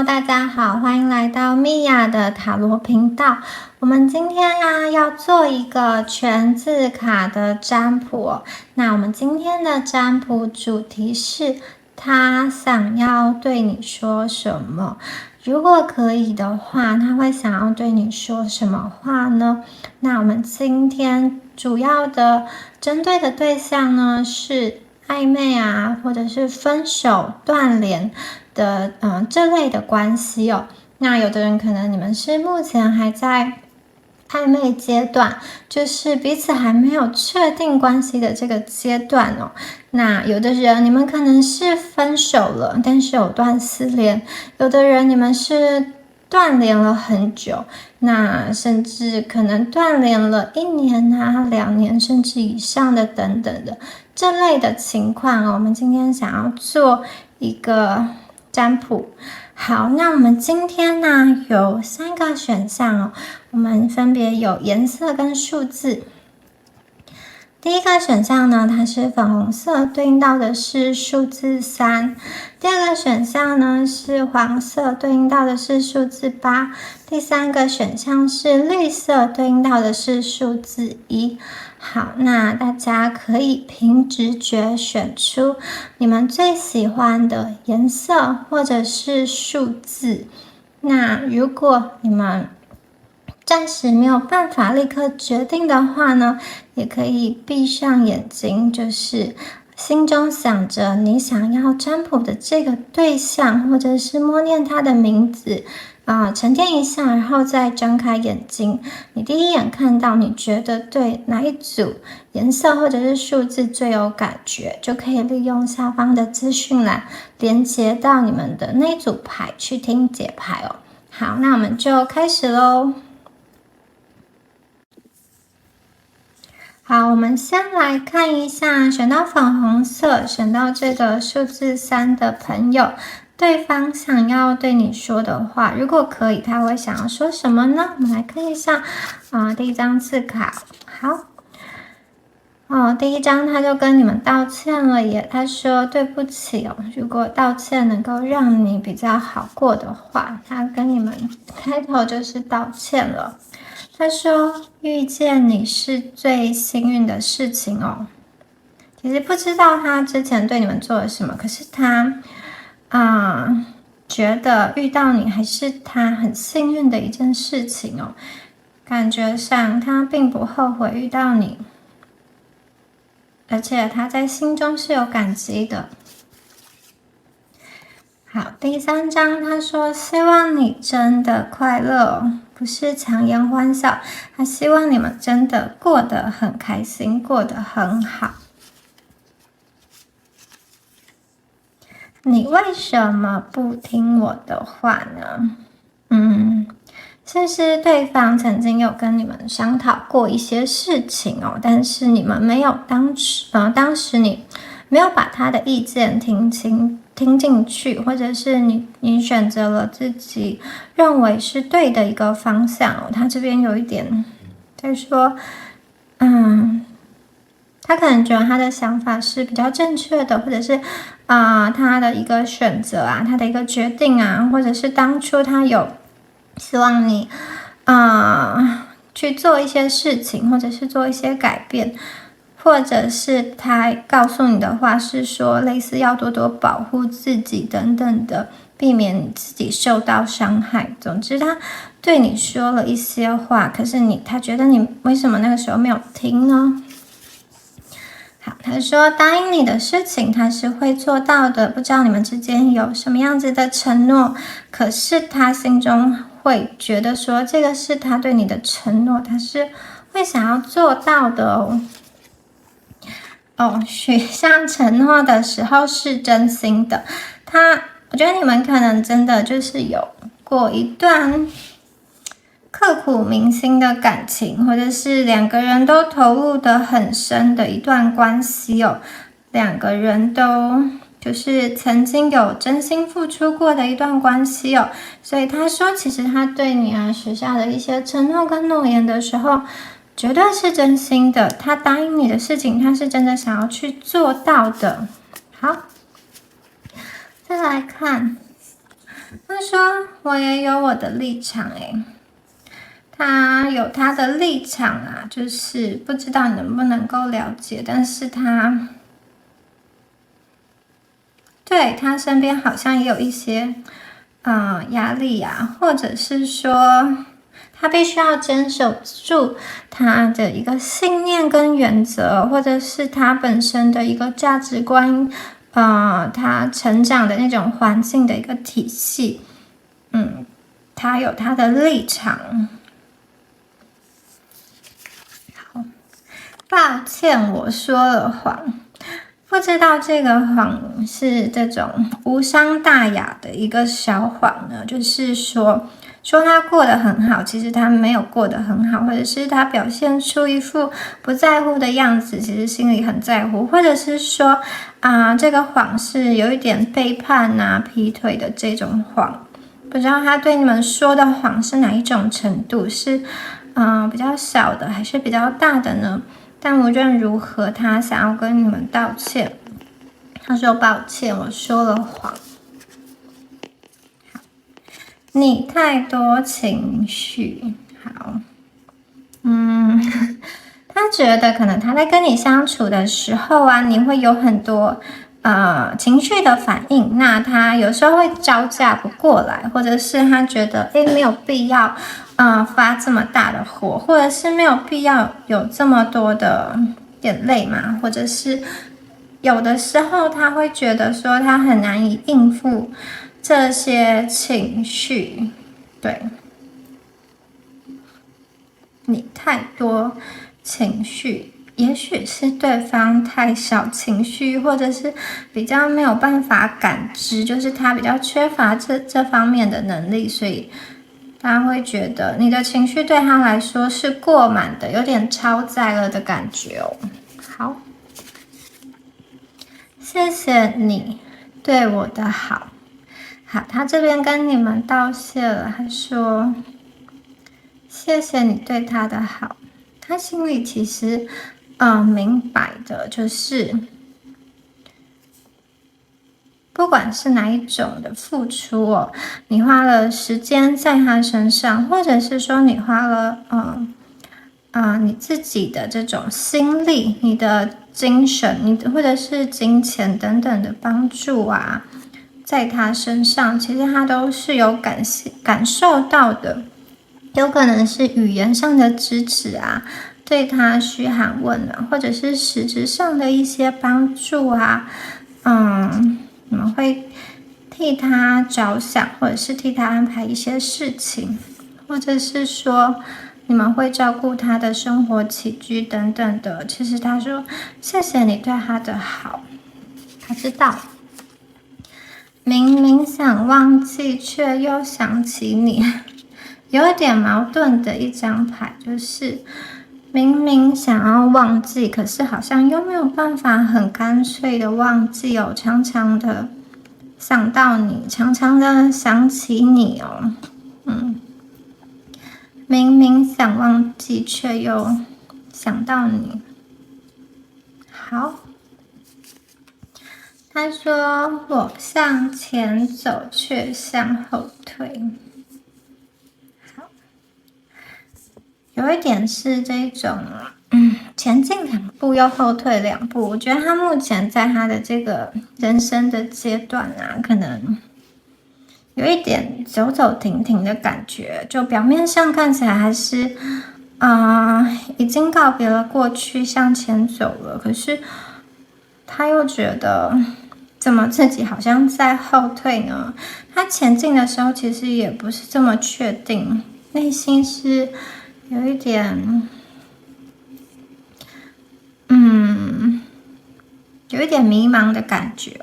大家好，欢迎来到米娅的塔罗频道。我们今天要做一个全字卡的占卜哦。那我们今天的占卜主题是他想要对你说什么？如果可以的话，他会想要对你说什么话呢？那我们今天主要的针对的对象呢是暧昧或者是分手、断联的这类的关系哦。那有的人可能你们是目前还在暧昧阶段，就是彼此还没有确定关系的这个阶段哦。那有的人你们可能是分手了，但是有段丝连；有的人你们是断联了很久，那甚至可能断联了1年2年甚至以上的等等的这类的情况哦。我们今天想要做一个占卜。好，那我们今天呢有3个选项哦，我们分别有颜色跟数字。第一个选项呢，它是粉红色，对应到的是数字3。第二个选项呢是黄色，对应到的是数字8。第三个选项是绿色，对应到的是数字1。好，那大家可以凭直觉选出你们最喜欢的颜色或者是数字。那如果你们暂时没有办法立刻决定的话呢，也可以闭上眼睛，就是心中想着你想要占卜的这个对象，或者是默念他的名字沉淀一下，然后再睁开眼睛。你第一眼看到你觉得对哪一组颜色或者是数字最有感觉，就可以利用下方的资讯栏连接到你们的那组牌去听解牌哦。好，那我们就开始咯。好，我们先来看一下选到粉红色、选到这个数字3的朋友，对方想要对你说的话，如果可以，他会想要说什么呢？我们来看一下第一张字卡。好，第一张他就跟你们道歉了耶，他说对不起哦，如果道歉能够让你比较好过的话，他跟你们开头就是道歉了。他说遇见你是最幸运的事情哦。其实不知道他之前对你们做了什么，可是他觉得遇到你还是他很幸运的一件事情哦。感觉上他并不后悔遇到你，而且他在心中是有感激的。好，第3张他说希望你真的快乐哦，不是强颜欢笑，他希望你们真的过得很开心，过得很好。你为什么不听我的话呢？是不是对方曾经有跟你们商讨过一些事情哦，但是你们没有当时你没有把他的意见听进去，或者是你选择了自己认为是对的一个方向哦。他这边有一点在说，他可能觉得他的想法是比较正确的，或者是他的一个选择他的一个决定或者是当初他有希望你去做一些事情，或者是做一些改变，或者是他告诉你的话是说类似要多多保护自己等等的，避免你自己受到伤害。总之他对你说了一些话，可是他觉得你为什么那个时候没有听呢？好，他说答应你的事情他是会做到的，不知道你们之间有什么样子的承诺，可是他心中会觉得说这个是他对你的承诺，他是会想要做到的哦。许下承诺的时候是真心的，我觉得你们可能真的就是有过一段刻骨铭心的感情，或者是2个人都投入的很深的一段关系哦。2个人都就是曾经有真心付出过的一段关系哦。所以他说其实他对你许下的一些承诺跟诺言的时候绝对是真心的，他答应你的事情他是真的想要去做到的。好，再来看他说我也有我的立场他有他的立场啊，就是不知道能不能够了解，但是他对他身边好像也有一些压力啊，或者是说他必须要坚守住他的一个信念跟原则，或者是他本身的一个价值观，他成长的那种环境的一个体系，他有他的立场。好，抱歉，我说了谎。不知道这个谎是这种无伤大雅的一个小谎呢，就是说他过得很好，其实他没有过得很好，或者是他表现出一副不在乎的样子，其实心里很在乎，或者是说这个谎是有一点背叛劈腿的这种谎。不知道他对你们说的谎是哪一种程度，是比较小的还是比较大的呢？但无论如何，他想要跟你们道歉。他说抱歉，我说了谎。你太多情绪，好，他觉得可能他在跟你相处的时候你会有很多情绪的反应，那他有时候会招架不过来，或者是他觉得没有必要发这么大的火，或者是没有必要有这么多的眼泪嘛，或者是有的时候他会觉得说他很难以应付这些情绪，对，你太多情绪，也许是对方太少情绪，或者是比较没有办法感知，就是他比较缺乏这方面的能力，所以他会觉得你的情绪对他来说是过满的，有点超载了的感觉哦。好，谢谢你对我的好。好，他这边跟你们道谢了，他说谢谢你对他的好。他心里其实明白的，就是不管是哪一种的付出你花了时间在他身上，或者是说你花了你自己的这种心力、你的精神、或者是金钱等等的帮助在他身上，其实他都是有感受到的，有可能是语言上的支持对他嘘寒问暖，或者是实质上的一些帮助你们会替他着想，或者是替他安排一些事情，或者是说你们会照顾他的生活起居等等的。其实他说谢谢你对他的好，他知道明明想忘记却又想起你，有点矛盾的一张牌，就是明明想要忘记，可是好像又没有办法很干脆的忘记常常的想到你，常常的想起你明明想忘记却又想到你。好，他说我向前走却向后退。好，有一点是这种前进2步又后退2步。我觉得他目前在他的这个人生的阶段可能有一点走走停停的感觉，就表面上看起来还是已经告别了过去，向前走了，可是他又觉得怎么自己好像在后退呢？他前进的时候其实也不是这么确定，内心是有一点有一点迷茫的感觉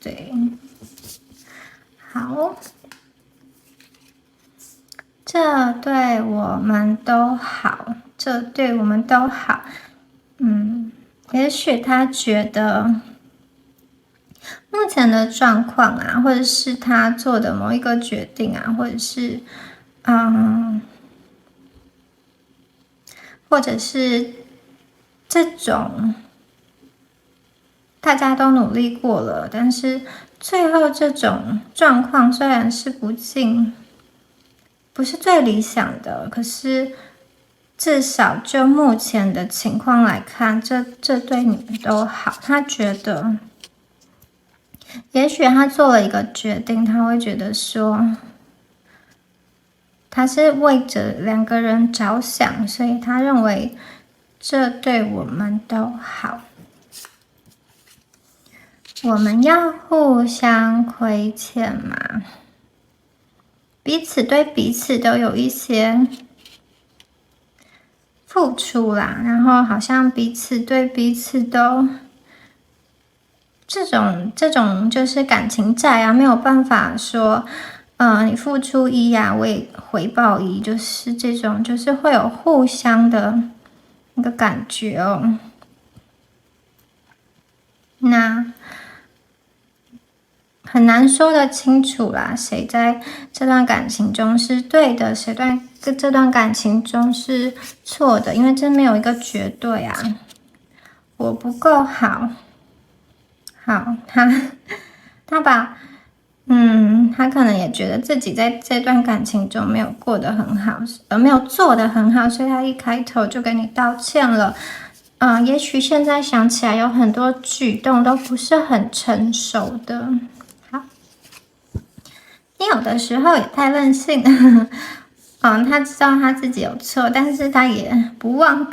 对，好，这对我们都好，这对我们都好。也许他觉得目前的状况或者是他做的某一个决定或者是或者是这种大家都努力过了，但是最后这种状况虽然是不是最理想的，可是至少就目前的情况来看，这对你们都好。他觉得，也许他做了一个决定，他会觉得说，他是为着两个人着想，所以他认为这对我们都好。我们要互相亏欠嘛，彼此对彼此都有一些付出啦，然后好像彼此对彼此都这种就是感情债啊，没有办法说，你付出一啊，我也回报一，就是这种，就是会有互相的那个感觉哦。那很难说得清楚啦，谁在这段感情中是对的，谁在这段感情中是错的，因为这没有一个绝对啊。我不够好，好，他把，他可能也觉得自己在这段感情中没有过得很好，没有做得很好，所以他一开头就跟你道歉了。也许现在想起来有很多举动都不是很成熟的。你有的时候也太任性了，他知道他自己有错，但是他也不忘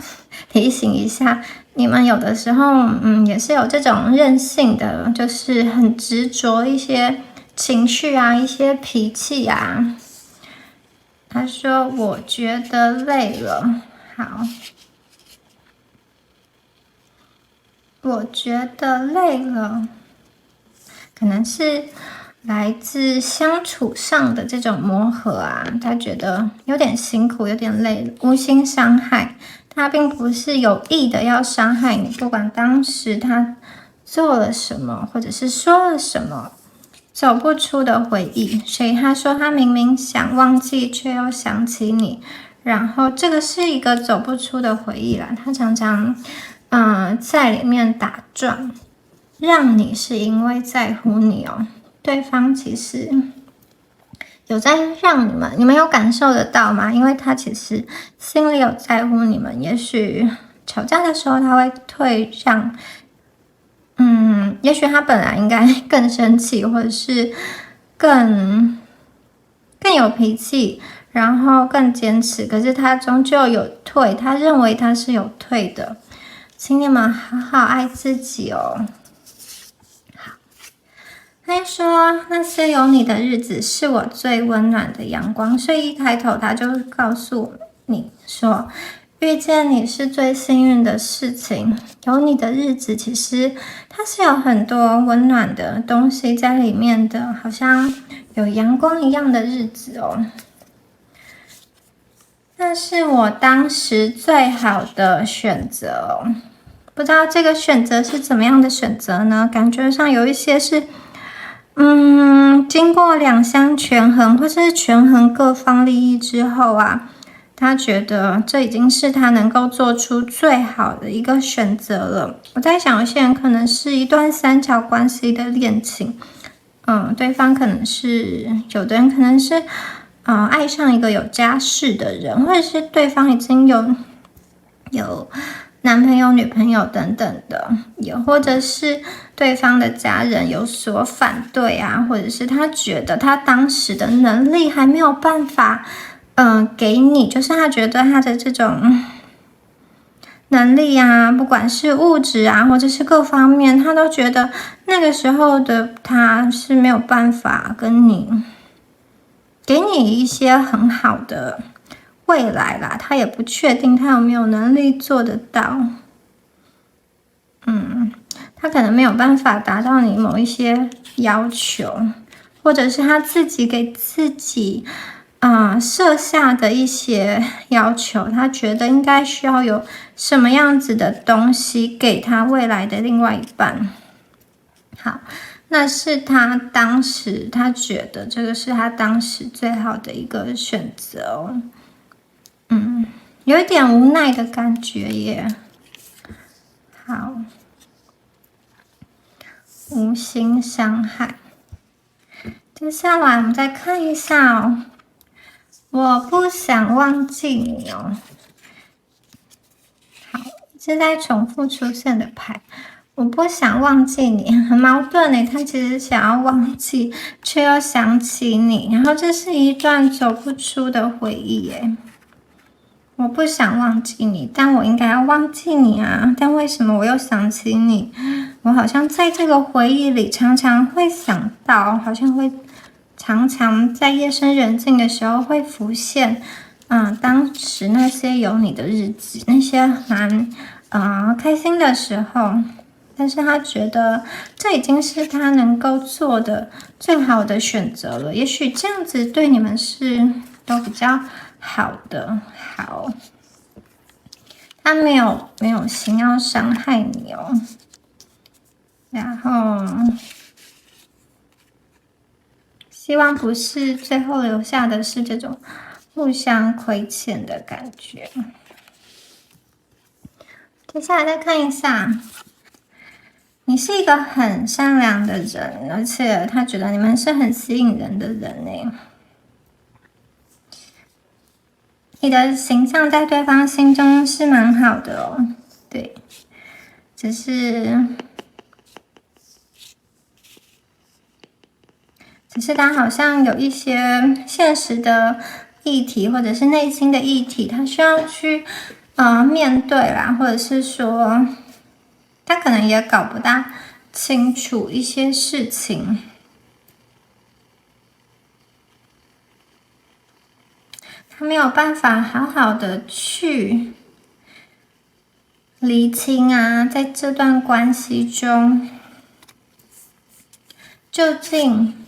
提醒一下你们，有的时候，也是有这种任性的，就是很执着一些情绪啊，一些脾气啊。他说：“我觉得累了。”好，我觉得累了，可能是来自相处上的这种磨合啊，他觉得有点辛苦，有点累，无心伤害。他并不是有意的要伤害你，不管当时他做了什么，或者是说了什么，走不出的回忆。所以他说他明明想忘记，却又想起你，然后这个是一个走不出的回忆啦。他常常在里面打转，让你是因为在乎你哦。对方其实有在让你们有感受得到吗？因为他其实心里有在乎你们，也许吵架的时候他会退让，也许他本来应该更生气，或者是更有脾气，然后更坚持，可是他终究有退，他认为他是有退的，请你们好好爱自己哦。他说那些有你的日子是我最温暖的阳光，所以一开头他就告诉你说，遇见你是最幸运的事情，有你的日子其实它是有很多温暖的东西在里面的，好像有阳光一样的日子哦。那是我当时最好的选择哦，不知道这个选择是怎么样的选择呢？感觉上有一些是经过两相权衡，或是权衡各方利益之后啊，他觉得这已经是他能够做出最好的一个选择了。我在想，有些人可能是一段三角关系的恋情，对方可能是，有的人可能是，爱上一个有家室的人，或者是对方已经有男朋友、女朋友等等的，也或者是对方的家人有所反对啊，或者是他觉得他当时的能力还没有办法，给你，就是他觉得他的这种能力啊，不管是物质啊，或者是各方面，他都觉得那个时候的他是没有办法给你一些很好的未来啦，他也不确定他有没有能力做得到。他可能没有办法达到你某一些要求，或者是他自己给自己设下的一些要求，他觉得应该需要有什么样子的东西给他未来的另外一半。好，那是他当时他觉得这个是他当时最好的一个选择哦。有一点无奈的感觉耶。好，无心伤害。接下来我们再看一下哦，我不想忘记你哦。好，一直在重复出现的牌。我不想忘记你，很矛盾诶，他其实想要忘记，却又想起你，然后这是一段走不出的回忆诶。我不想忘记你，但我应该要忘记你啊！但为什么我又想起你？我好像在这个回忆里常常会想到，好像会常常在夜深人静的时候会浮现，当时那些有你的日子，那些蛮开心的时候。但是他觉得这已经是他能够做的最好的选择了。也许这样子对你们是都比较好的。好，他没有心要伤害你哦。然后，希望不是最后留下的是这种互相亏欠的感觉。接下来再看一下。你是一个很善良的人，而且他觉得你们是很吸引人的人呢。你的形象在对方心中是蛮好的哦，对，只是他好像有一些现实的议题，或者是内心的议题，他需要去面对啦，或者是说他可能也搞不大清楚一些事情。他没有办法好好的去厘清啊，在这段关系中，究竟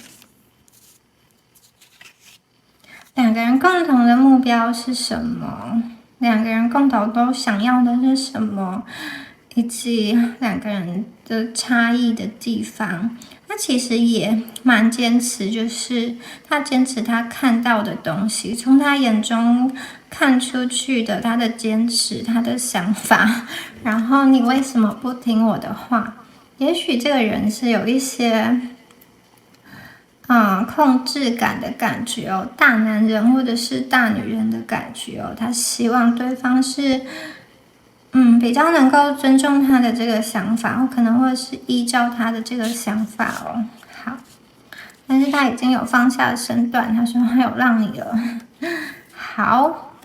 两个人共同的目标是什么？两个人共同都想要的是什么？以及两个人的差异的地方，他其实也蛮坚持，就是他坚持他看到的东西，从他眼中看出去的，他的坚持，他的想法。然后你为什么不听我的话？也许这个人是有一些控制感的感觉哦，大男人或者是大女人的感觉哦，他希望对方是比较能够尊重他的这个想法，或可能会是依照他的这个想法哦。好，但是他已经有放下身段，他说他有让你了。好，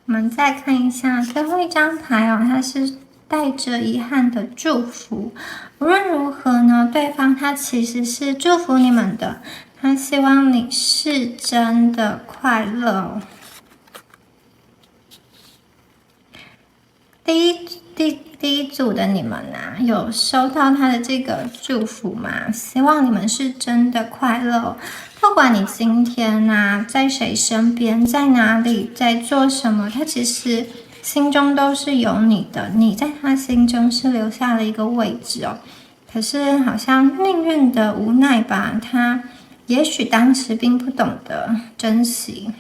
我们再看一下最后一张牌哦，它是带着遗憾的祝福。无论如何呢，对方他其实是祝福你们的，他希望你是真的快乐哦。第一组的你们啊，有收到他的这个祝福吗？希望你们是真的快乐。不管你今天在谁身边，在哪里，在做什么，他其实心中都是有你的，你在他心中是留下了一个位置哦。可是好像命运的无奈吧，他也许当时并不懂得珍惜。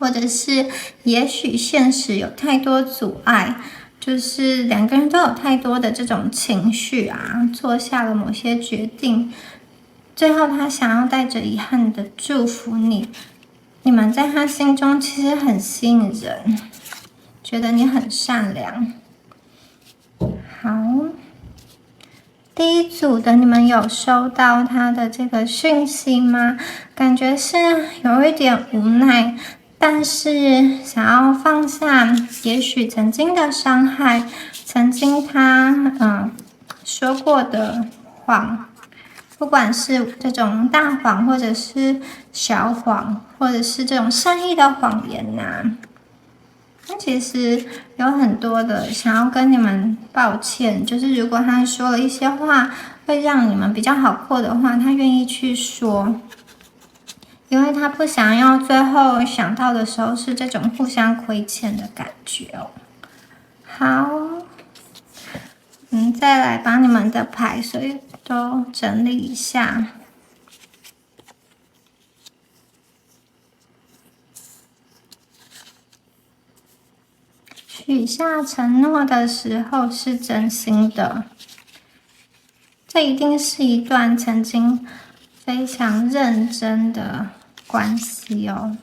或者是也许现实有太多阻碍，就是两个人都有太多的这种情绪做下了某些决定，最后他想要带着遗憾的祝福你，你们在他心中其实很吸引人，觉得你很善良。好，第一组的你们有收到他的这个讯息吗？感觉是有一点无奈，但是想要放下也许曾经的伤害，曾经他说过的谎，不管是这种大谎或者是小谎，或者是这种善意的谎言他其实有很多的想要跟你们抱歉，就是如果他说了一些话会让你们比较好过的话，他愿意去说，因为他不想要最后想到的时候是这种互相亏欠的感觉哦。好，再来把你们的牌所以都整理一下。许下承诺的时候是真心的，这一定是一段曾经非常认真的关系哦。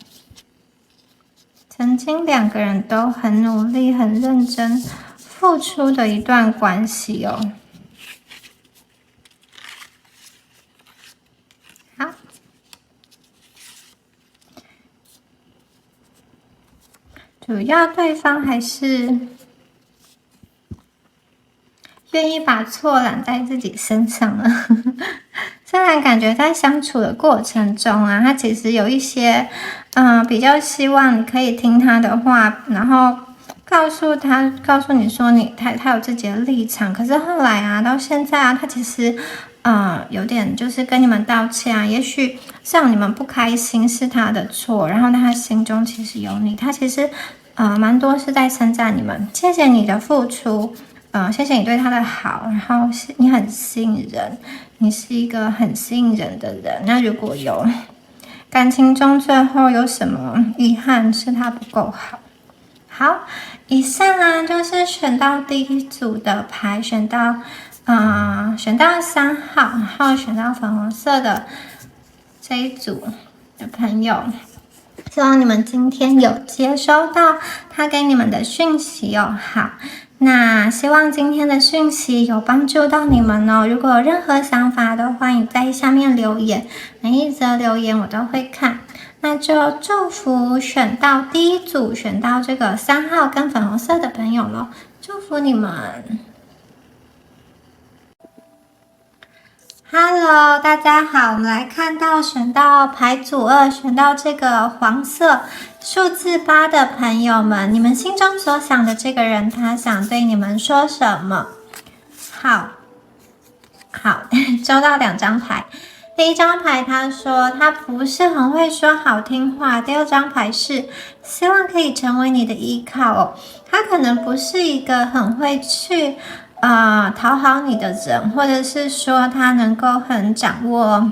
曾经两个人都很努力、很认真付出的一段关系哦。好，主要对方还是愿意把错揽在自己身上了。虽然感觉在相处的过程中啊，他其实有一些，比较希望你可以听他的话，然后告诉你说他有自己的立场。可是后来啊，到现在啊，他其实，有点就是跟你们道歉啊，也许让你们不开心是他的错，然后他心中其实有你，他其实，蛮多是在称赞你们，谢谢你的付出。谢谢你对他的好，然后你很吸引人，你是一个很吸引人的人。那如果有感情中最后有什么遗憾，是他不够好。好，以上啊就是选到第一组的牌，选到3号，然后选到粉红色的这一组的朋友。希望你们今天有接收到他给你们的讯息哦。好，那希望今天的讯息有帮助到你们哦。如果有任何想法都欢迎在下面留言，每一则留言我都会看。那就祝福选到第一组，选到这个3号跟粉红色的朋友咯，祝福你们。Hello， 大家好，我们来看到选到牌组2，选到这个黄色数字8的朋友们，你们心中所想的这个人，他想对你们说什么？好，抽到2张牌。第一张牌他说他不是很会说好听话，第二张牌是希望可以成为你的依靠哦。他可能不是一个很会去讨好你的人，或者是说他能够很掌握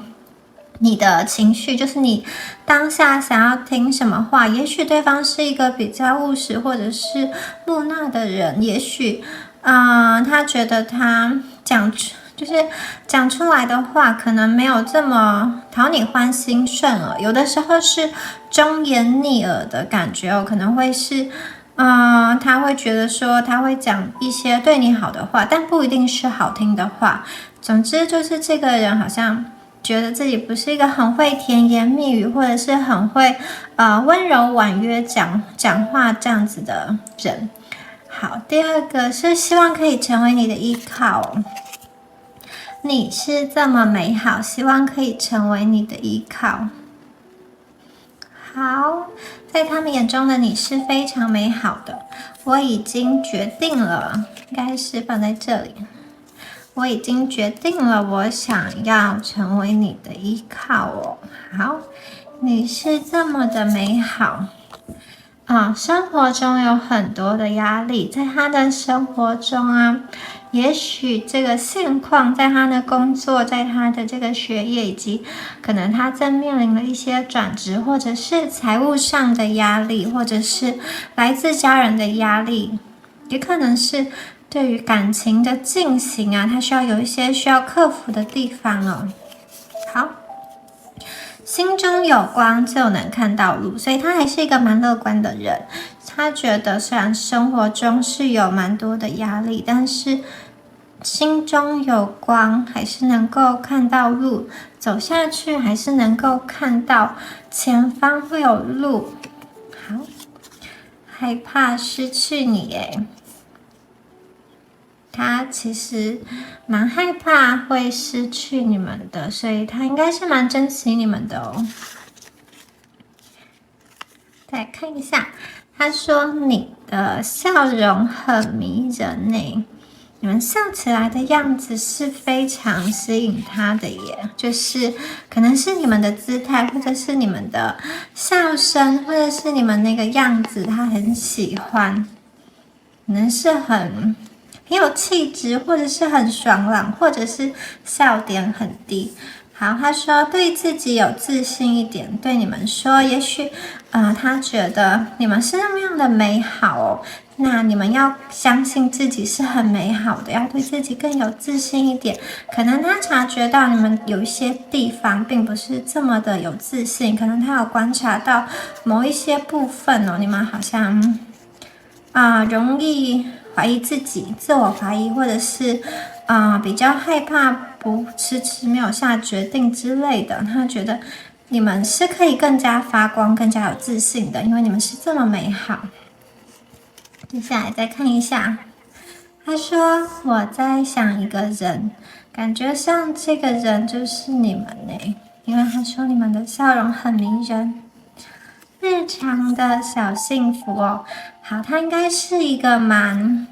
你的情绪，就是你当下想要听什么话。也许对方是一个比较务实或者是木讷的人，也许他觉得他讲出来的话可能没有这么讨你欢心顺耳，有的时候是忠言逆耳的感觉哦，可能会是他会觉得说他会讲一些对你好的话，但不一定是好听的话。总之就是这个人好像觉得自己不是一个很会甜言蜜语，或者是很会温柔婉约讲话这样子的人。好，第二个是希望可以成为你的依靠哦。你是这么美好，希望可以成为你的依靠。好，在他们眼中的你是非常美好的。我已经决定了，应该是放在这里。我已经决定了，我想要成为你的依靠哦。好，你是这么的美好。生活中有很多的压力，在他的生活中啊，也许这个现况，在他的工作，在他的这个学业，以及可能他正面临了一些转职，或者是财务上的压力，或者是来自家人的压力，也可能是对于感情的进行啊，他需要有一些需要克服的地方哦。好。心中有光就能看到路，所以他还是一个蛮乐观的人。他觉得虽然生活中是有蛮多的压力，但是心中有光，还是能够看到路，走下去还是能够看到前方会有路。好，害怕失去你耶。他其实蛮害怕会失去你们的，所以他应该是蛮珍惜你们的哦。再看一下，他说你的笑容很迷人呢，你们笑起来的样子是非常吸引他的耶，就是可能是你们的姿态，或者是你们的笑声，或者是你们那个样子，他很喜欢，可能是很有气质，或者是很爽朗，或者是笑点很低。好，他说对自己有自信一点，对你们说，也许，他觉得你们是那么样的美好哦，那你们要相信自己是很美好的，要对自己更有自信一点。可能他察觉到你们有一些地方并不是这么的有自信，可能他有观察到某一些部分哦，你们好像容易怀疑自己，自我怀疑，或者是比较害怕不迟迟没有下决定之类的。他觉得你们是可以更加发光、更加有自信的，因为你们是这么美好。接下来再看一下，他说我在想一个人，感觉上这个人就是你们呢，因为他说你们的笑容很迷人。日常的小幸福哦，好，他应该是一个蛮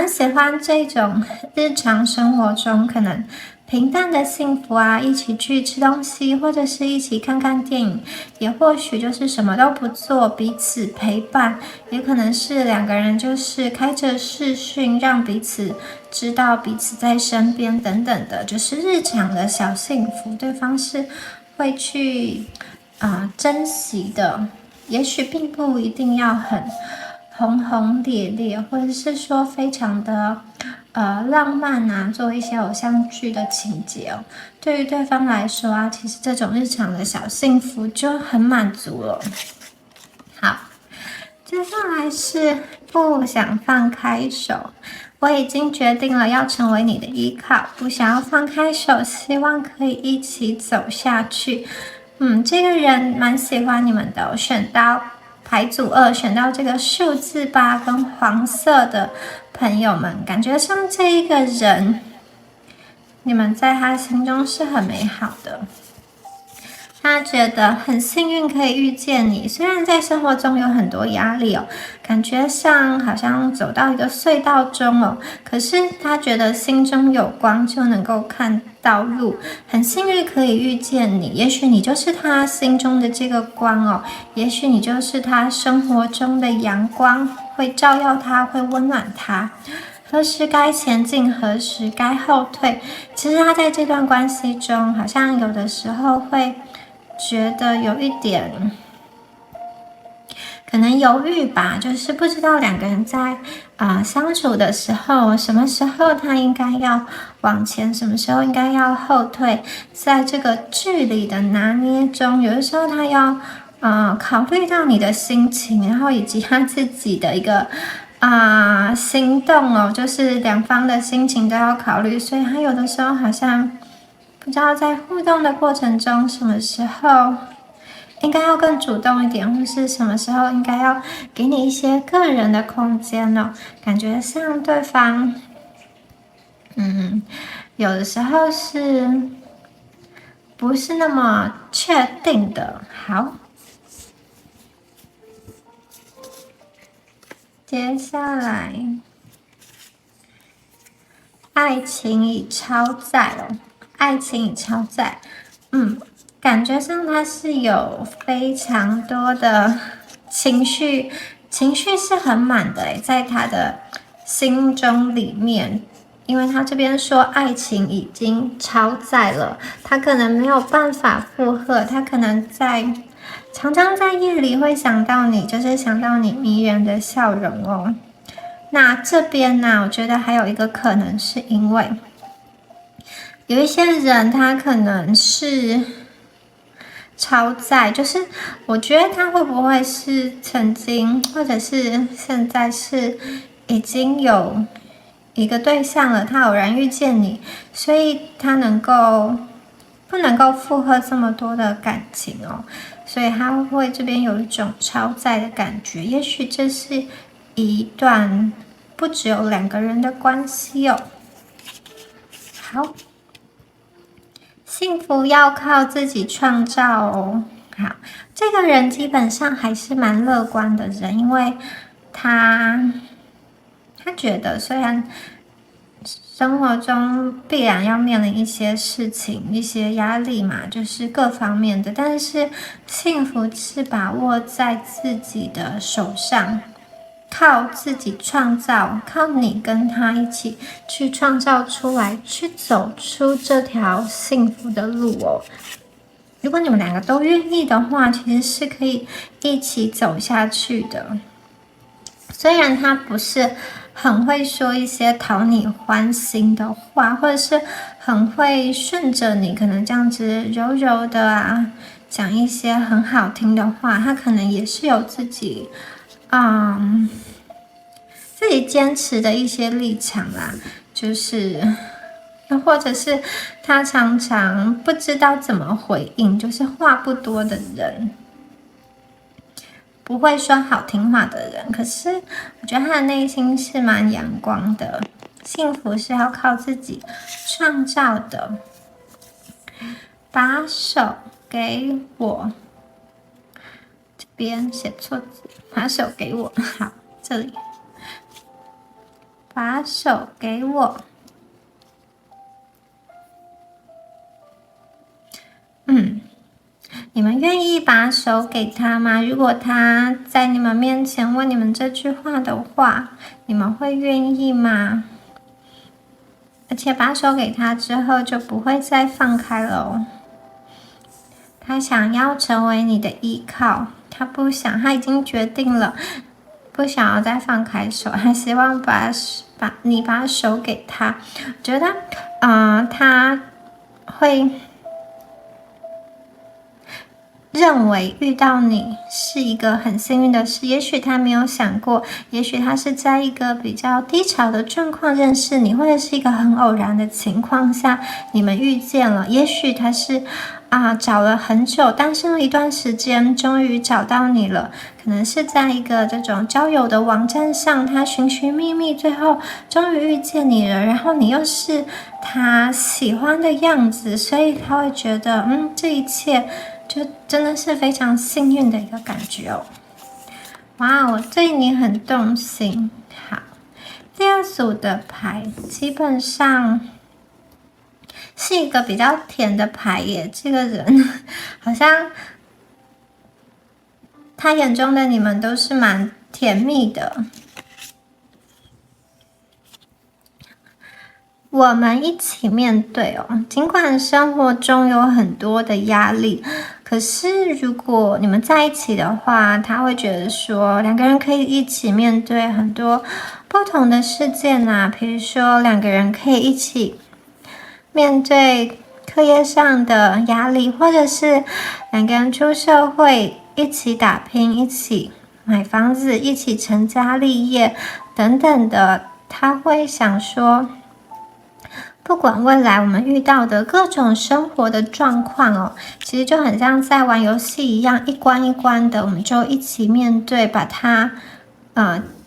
喜欢这种日常生活中可能平淡的幸福啊，一起去吃东西，或者是一起看看电影，也或许就是什么都不做，彼此陪伴，也可能是两个人就是开着视讯，让彼此知道彼此在身边等等的，就是日常的小幸福，对方是会去珍惜的，也许并不一定要很轰轰烈烈，或者是说非常的浪漫啊，做一些偶像剧的情节哦。对于对方来说啊，其实这种日常的小幸福就很满足了。好，接下来是不想放开手。我已经决定了要成为你的依靠，不想要放开手，希望可以一起走下去。这个人蛮喜欢你们的，我选到牌组2，选到这个数字8跟黄色的朋友们，感觉上这一个人，你们在他心中是很美好的。他觉得很幸运可以遇见你，虽然在生活中有很多压力哦，感觉上好像走到一个隧道中哦，可是他觉得心中有光就能够看到路，很幸运可以遇见你，也许你就是他心中的这个光哦，也许你就是他生活中的阳光，会照耀他，会温暖他。何时该前进，何时该后退，其实他在这段关系中好像有的时候会觉得有一点可能犹豫吧，就是不知道两个人在相处的时候，什么时候他应该要往前，什么时候应该要后退，在这个距离的拿捏中，有的时候他要考虑到你的心情，然后以及他自己的一个心动哦，就是两方的心情都要考虑，所以他有的时候好像不知道在互动的过程中，什么时候应该要更主动一点，或是什么时候应该要给你一些个人的空间哦。感觉像对方，有的时候是不是那么确定的。好，接下来，爱情已超载哦，爱情已超载，感觉上他是有非常多的情绪是很满的诶，在他的心中里面，因为他这边说爱情已经超载了，他可能没有办法负荷，他可能常常在夜里会想到你，就是想到你迷人的笑容哦。那这边呢，我觉得还有一个可能是因为有一些人他可能是超载，就是我觉得他会不会是曾经或者是现在是已经有一个对象了，他偶然遇见你，所以他不能够负荷这么多的感情哦，所以他会这边有一种超载的感觉，也许这是一段不只有两个人的关系哦。好，幸福要靠自己创造哦。好，这个人基本上还是蛮乐观的人，因为他觉得虽然生活中必然要面临一些事情、一些压力嘛，就是各方面的，但是幸福是把握在自己的手上。靠自己创造，靠你跟他一起去创造出来，去走出这条幸福的路哦。如果你们两个都愿意的话，其实是可以一起走下去的。虽然他不是很会说一些讨你欢心的话，或者是很会顺着你可能这样子柔柔的啊，讲一些很好听的话，他可能也是有自己坚持的一些立场啦，就是或者是他常常不知道怎么回应，就是话不多的人，不会说好听话的人，可是我觉得他的内心是蛮阳光的。幸福是要靠自己创造的。把手给我，这边写错字，把手给我，好，这里，把手给我。你们愿意把手给他吗？如果他在你们面前问你们这句话的话，你们会愿意吗？而且把手给他之后就不会再放开了哦。他想要成为你的依靠，他已经决定了，不想要再放开手，还希望你把手给他。觉得他会认为遇到你是一个很幸运的事，也许他没有想过，也许他是在一个比较低潮的状况认识你，或者是一个很偶然的情况下你们遇见了，也许他是找了很久，单身了一段时间，终于找到你了，可能是在一个这种交友的网站上，他寻寻觅觅，最后终于遇见你了，然后你又是他喜欢的样子，所以他会觉得这一切就真的是非常幸运的一个感觉哦。哇，我对你很动心。好，第二组的牌基本上是一个比较甜的牌耶，这个人好像他眼中的你们都是蛮甜蜜的。我们一起面对哦，尽管生活中有很多的压力，可是如果你们在一起的话，他会觉得说两个人可以一起面对很多不同的事件啊，比如说两个人可以一起面对课业上的压力，或者是两个人出社会一起打拼，一起买房子，一起成家立业等等的，他会想说不管未来我们遇到的各种生活的状况哦，其实就很像在玩游戏一样，一关一关的，我们就一起面对，把它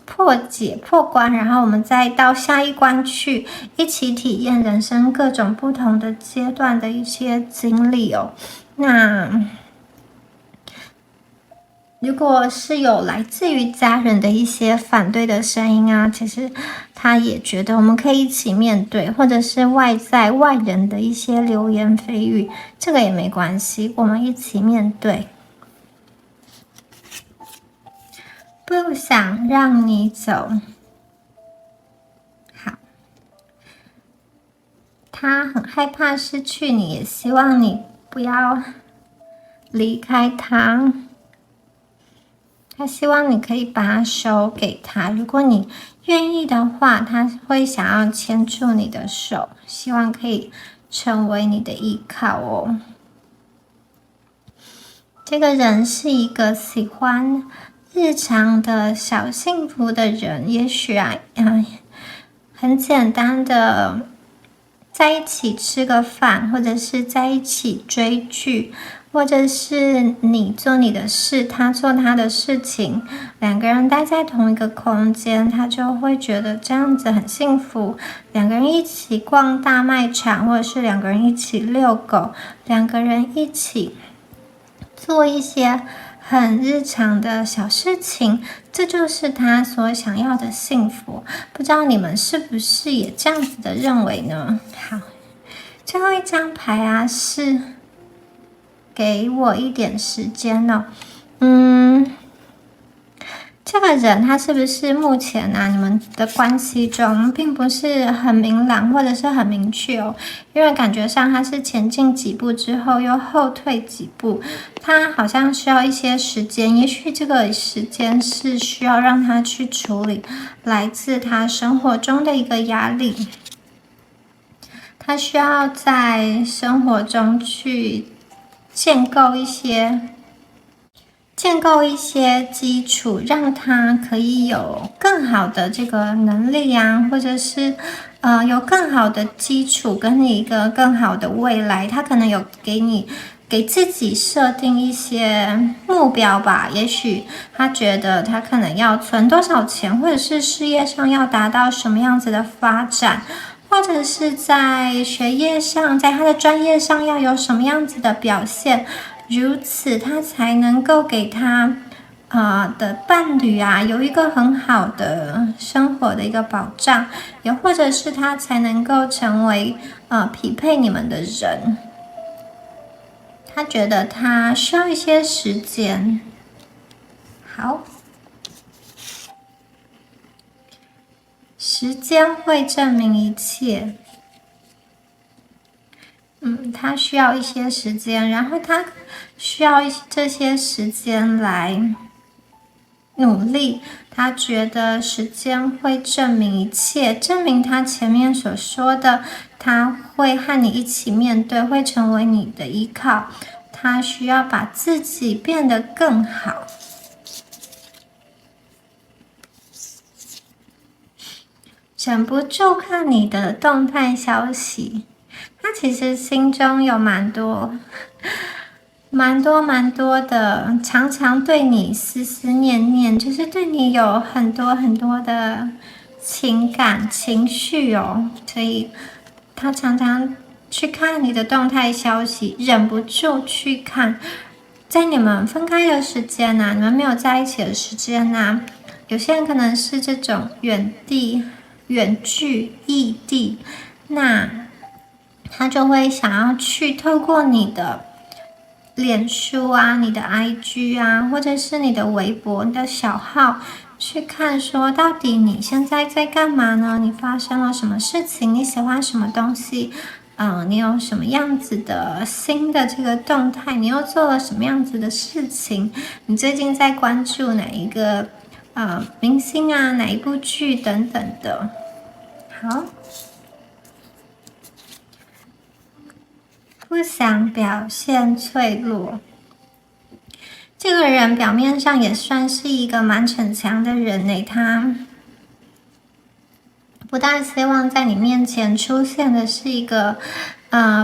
破关，然后我们再到下一关去，一起体验人生各种不同的阶段的一些经历哦。那如果是有来自于家人的一些反对的声音啊，其实他也觉得我们可以一起面对，或者是外人的一些流言蜚语，这个也没关系，我们一起面对。不想让你走。好，他很害怕失去你，也希望你不要离开他。他希望你可以把手给他，如果你愿意的话，他会想要牵住你的手，希望可以成为你的依靠哦。这个人是一个喜欢日常的小幸福的人，也许很简单的在一起吃个饭，或者是在一起追剧，或者是你做你的事，他做他的事情，两个人待在同一个空间，他就会觉得这样子很幸福。两个人一起逛大卖场，或者是两个人一起遛狗，两个人一起做一些很日常的小事情，这就是他所想要的幸福。不知道你们是不是也这样子的认为呢？好，最后一张牌啊，是给我一点时间哦。这个人他是不是目前你们的关系中并不是很明朗或者是很明确哦？因为感觉上他是前进几步之后又后退几步，他好像需要一些时间，也许这个时间是需要让他去处理来自他生活中的一个压力，他需要在生活中去建构一些基础，让他可以有更好的这个能力或者是有更好的基础跟一个更好的未来。他可能有给自己设定一些目标吧，也许他觉得他可能要存多少钱，或者是事业上要达到什么样子的发展，或者是在学业上，在他的专业上要有什么样子的表现，如此他才能够给他的伴侣有一个很好的生活的一个保障，也或者是他才能够成为匹配你们的人。他觉得他需要一些时间。好，时间会证明一切。他需要一些时间，然后他需要这些时间来努力。他觉得时间会证明一切，证明他前面所说的，他会和你一起面对，会成为你的依靠。他需要把自己变得更好。忍不住看你的动态消息，他其实心中有蛮多的，常常对你思思念念，就是对你有很多的情感情绪哦，所以他常常去看你的动态消息，忍不住去看。在你们分开的时间你们没有在一起的时间有些人可能是这种远距异地，那他就会想要去透过你的脸书你的 IG 或者是你的微博、你的小号去看说到底你现在在干嘛呢？你发生了什么事情？你喜欢什么东西？你有什么样子的新的这个动态？你又做了什么样子的事情？你最近在关注哪一个明星哪一部剧等等的？好，不想表现脆弱。这个人表面上也算是一个蛮逞强的人他不大希望在你面前出现的是一个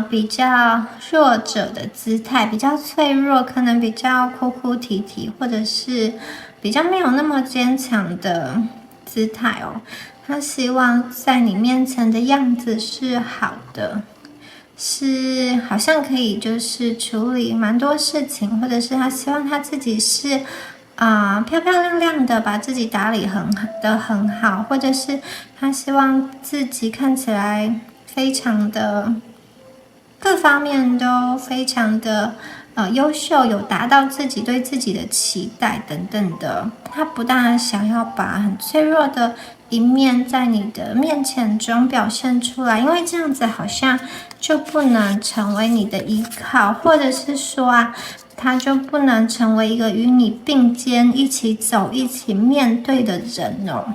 比较弱者的姿态，比较脆弱，可能比较哭哭啼啼，或者是比较没有那么坚强的姿态哦。他希望在你面前的样子是好的，是好像可以就是处理蛮多事情，或者是他希望他自己是漂漂亮亮的，把自己打理很好，或者是他希望自己看起来非常的各方面都非常的优秀，有达到自己对自己的期待等等的。他不大想要把很脆弱的一面在你的面前中表现出来，因为这样子好像就不能成为你的依靠，或者是说他就不能成为一个与你并肩一起走一起面对的人哦。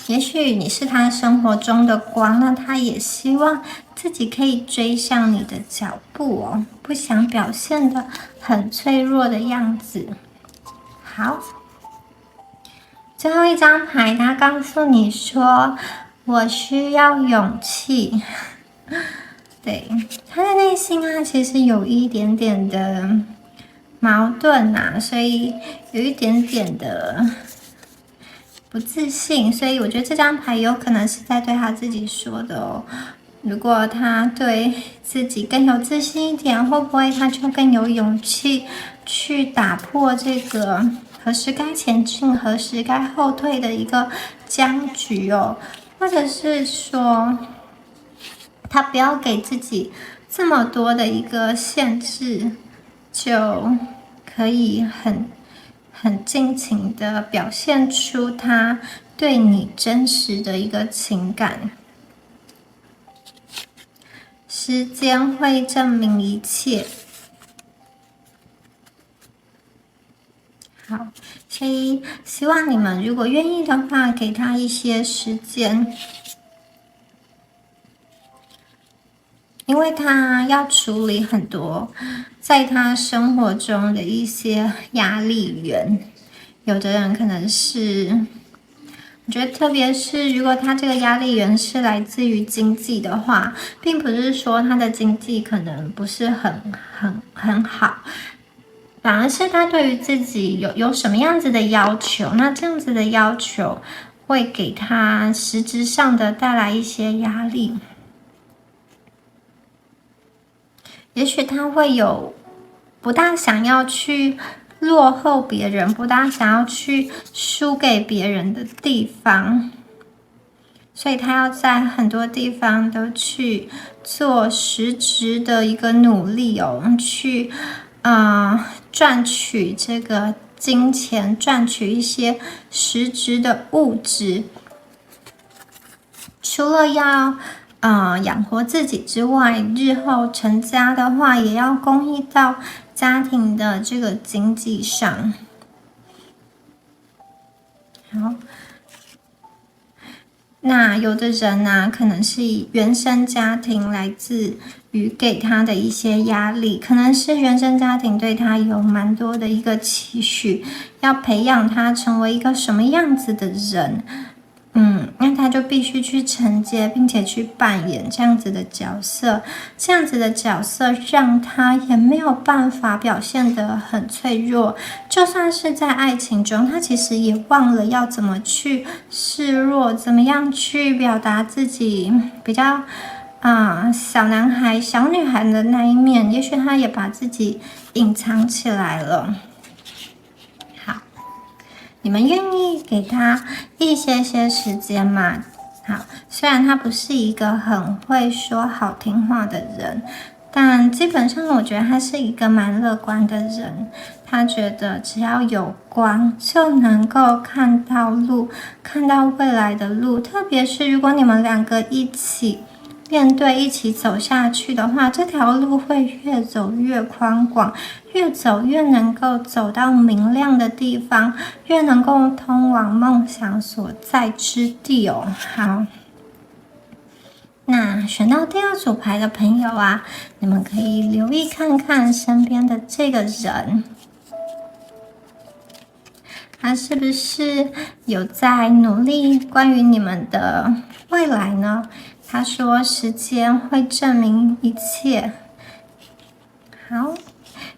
也许你是他生活中的光，那他也希望自己可以追上你的脚步哦，不想表现得很脆弱的样子。好，最后一张牌他告诉你说，我需要勇气。对，他的内心其实有一点点的矛盾所以有一点点的不自信，所以我觉得这张牌有可能是在对他自己说的哦。如果他对自己更有自信一点，会不会他就更有勇气去打破这个何时该前进何时该后退的一个僵局哦？或者是说他不要给自己这么多的一个限制，就可以很尽情的表现出他对你真实的一个情感。时间会证明一切。好，所以希望你们如果愿意的话，给他一些时间，因为他要处理很多在他生活中的一些压力源。有的人可能是，我觉得特别是如果他这个压力源是来自于经济的话，并不是说他的经济可能不是很好。反而是他对于自己有什么样子的要求，那这样子的要求会给他实质上的带来一些压力。也许他会有不大想要去落后别人，不大想要去输给别人的地方，所以他要在很多地方都去做实质的一个努力哦，去赚取这个金钱，赚取一些实质的物质。除了要养活自己之外，日后成家的话，也要公益到家庭的这个经济上。好。那有的人呢，可能是以原生家庭来自于给他的一些压力，可能是原生家庭对他有蛮多的一个期许，要培养他成为一个什么样子的人。那他就必须去承接，并且去扮演这样子的角色。这样子的角色让他也没有办法表现得很脆弱。就算是在爱情中，他其实也忘了要怎么去示弱，怎么样去表达自己比较小男孩、小女孩的那一面。也许他也把自己隐藏起来了。你们愿意给他一些时间吗？好，虽然他不是一个很会说好听话的人，但基本上我觉得他是一个蛮乐观的人。他觉得只要有光，就能够看到路，看到未来的路。特别是如果你们两个一起面对，一起走下去的话，这条路会越走越宽广，越走越能够走到明亮的地方，越能够通往梦想所在之地哦。好，那选到第二组牌的朋友啊，你们可以留意看看身边的这个人，他是不是有在努力关于你们的未来呢？他说时间会证明一切。好，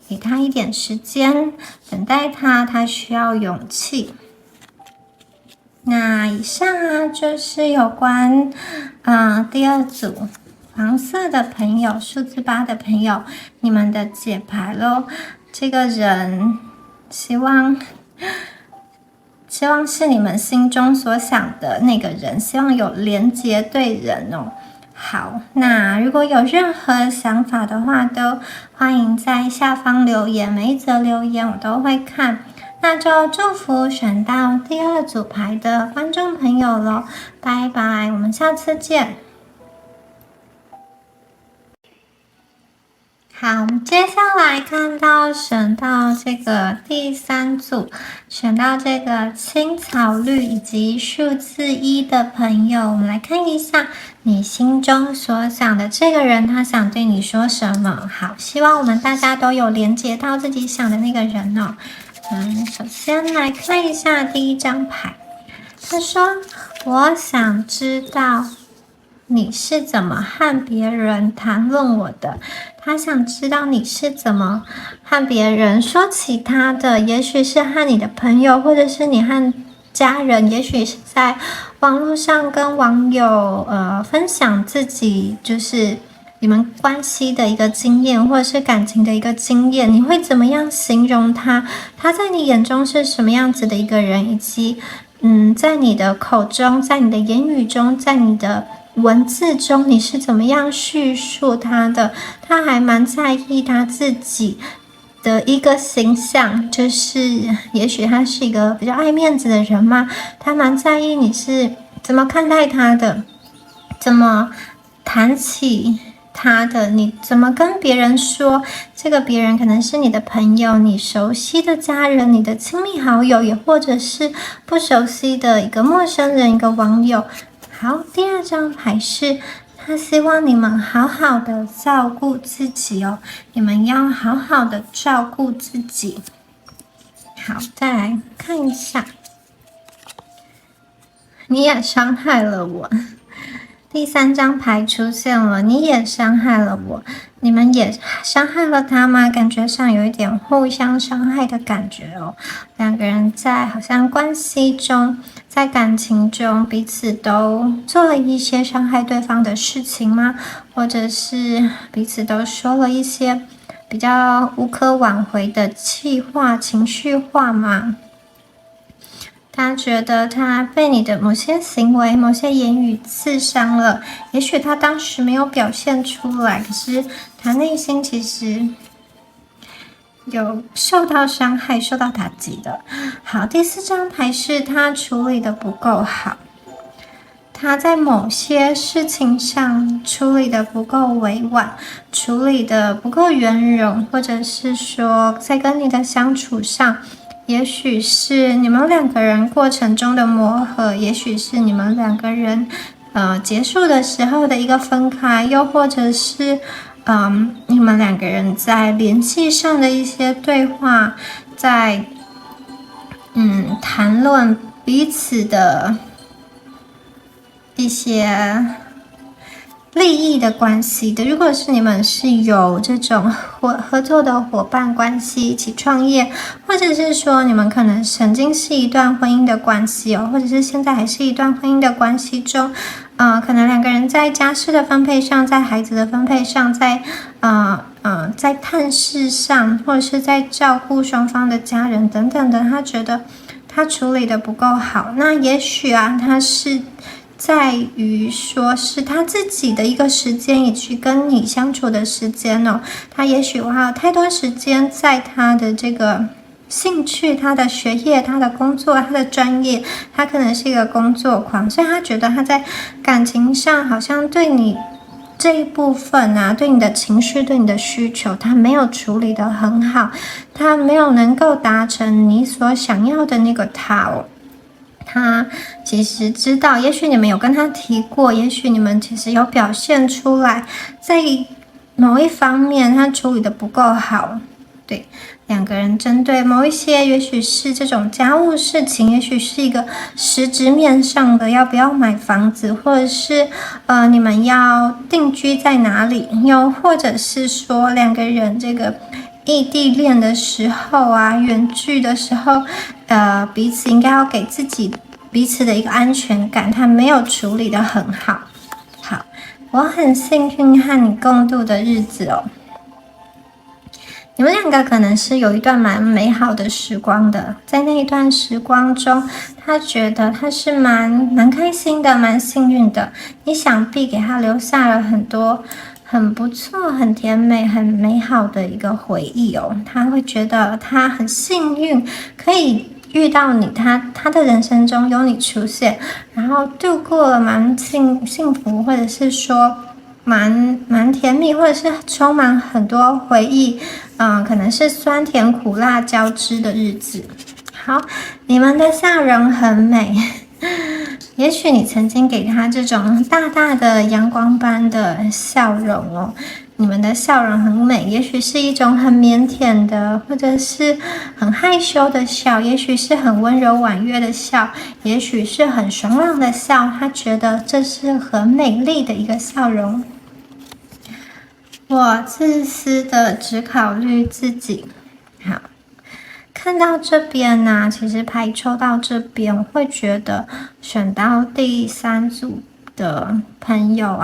给他一点时间，等待他，他需要勇气。那以上啊，就是有关第二组黄色的朋友，数字8的朋友，你们的解牌咯。这个人希望是你们心中所想的那个人，希望有连结对人哦。好，那如果有任何想法的话，都欢迎在下方留言，每一则留言我都会看。那就祝福选到第二组牌的观众朋友咯，拜拜，我们下次见。好，接下来看到选到这个第3组，选到这个青草绿以及数字1的朋友，我们来看一下你心中所想的这个人，他想对你说什么？好，希望我们大家都有连接到自己想的那个人哦。首先来看一下第一张牌，他说：“我想知道你是怎么和别人谈论我的。”他想知道你是怎么和别人说起他的，也许是和你的朋友，或者是你和家人，也许是在网络上跟网友分享自己就是你们关系的一个经验，或者是感情的一个经验。你会怎么样形容他？他在你眼中是什么样子的一个人，以及在你的口中，在你的言语中，在你的文字中，你是怎么样叙述他的？他还蛮在意他自己的一个形象，就是也许他是一个比较爱面子的人嘛，他蛮在意你是怎么看待他的，怎么谈起他的，你怎么跟别人说，这个别人可能是你的朋友，你熟悉的家人，你的亲密好友，也或者是不熟悉的一个陌生人，一个网友。好，第二张牌是他希望你们好好的照顾自己哦，你们要好好的照顾自己。好，再来看一下，你也伤害了我。第三张牌出现了，你也伤害了我，你们也伤害了他吗？感觉上有一点互相伤害的感觉哦。两个人在好像关系中，在感情中，彼此都做了一些伤害对方的事情吗？或者是彼此都说了一些比较无可挽回的气话、情绪话吗？他觉得他被你的某些行为、某些言语刺伤了，也许他当时没有表现出来，可是他内心其实有受到伤害、受到打击的。好，第四张牌是他处理的不够好，他在某些事情上处理的不够委婉，处理的不够圆融，或者是说在跟你的相处上，也许是你们两个人过程中的磨合，也许是你们两个人结束的时候的一个分开，又或者是你们两个人在联系上的一些对话，在谈论彼此的一些利益的关系的。如果是你们是有这种合作的伙伴关系，一起创业，或者是说你们可能曾经是一段婚姻的关系哦，或者是现在还是一段婚姻的关系中，可能两个人在家事的分配上，在孩子的分配上，在探视上，或者是在照顾双方的家人等等的，他觉得他处理的不够好。那也许他是在于说是他自己的一个时间，以及跟你相处的时间哦，他也许花了太多时间在他的这个兴趣、他的学业、他的工作、他的专业，他可能是一个工作狂，所以他觉得他在感情上好像对你这一部分对你的情绪、对你的需求，他没有处理得很好，他没有能够达成你所想要的那个他哦。他其实知道，也许你们有跟他提过，也许你们其实有表现出来，在某一方面他处理的不够好。对，两个人针对某一些，也许是这种家务事情，也许是一个实质面上的要不要买房子，或者是你们要定居在哪里，又或者是说两个人这个异地恋的时候远距的时候，彼此应该要给自己彼此的一个安全感，他没有处理得很好。好，我很幸运和你共度的日子哦。你们两个可能是有一段蛮美好的时光的，在那一段时光中，他觉得他是蛮开心的，蛮幸运的。你想必给他留下了很多很不错、很甜美、很美好的一个回忆哦。他会觉得他很幸运，可以遇到你，他的人生中有你出现，然后度过了蛮幸福，或者是说蛮甜蜜，或者是充满很多回忆，可能是酸甜苦辣交织的日子。好，你们的笑容很美。也许你曾经给他这种大大的阳光般的笑容哦，你们的笑容很美，也许是一种很腼腆的，或者是很害羞的笑，也许是很温柔婉约的笑，也许是很爽朗的笑，他觉得这是很美丽的一个笑容。我自私的只考虑自己。好，看到这边其实牌抽到这边，我会觉得选到第三组的朋友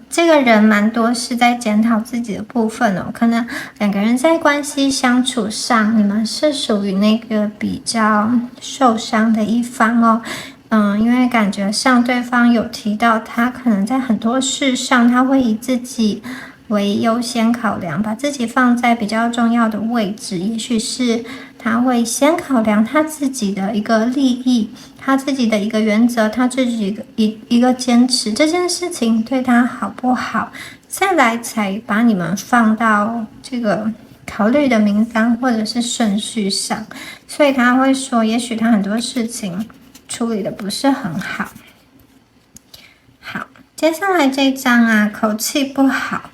这个人蛮多是在检讨自己的部分哦，可能两个人在关系相处上，你们是属于那个比较受伤的一方哦。因为感觉上对方有提到他可能在很多事上他会以自己为优先考量，把自己放在比较重要的位置。也许是他会先考量他自己的一个利益，他自己的一个原则，他自己一个坚持，这件事情对他好不好，再来才把你们放到这个考虑的名单或者是顺序上。所以他会说，也许他很多事情处理的不是很好。好，接下来这一章啊，口气不好。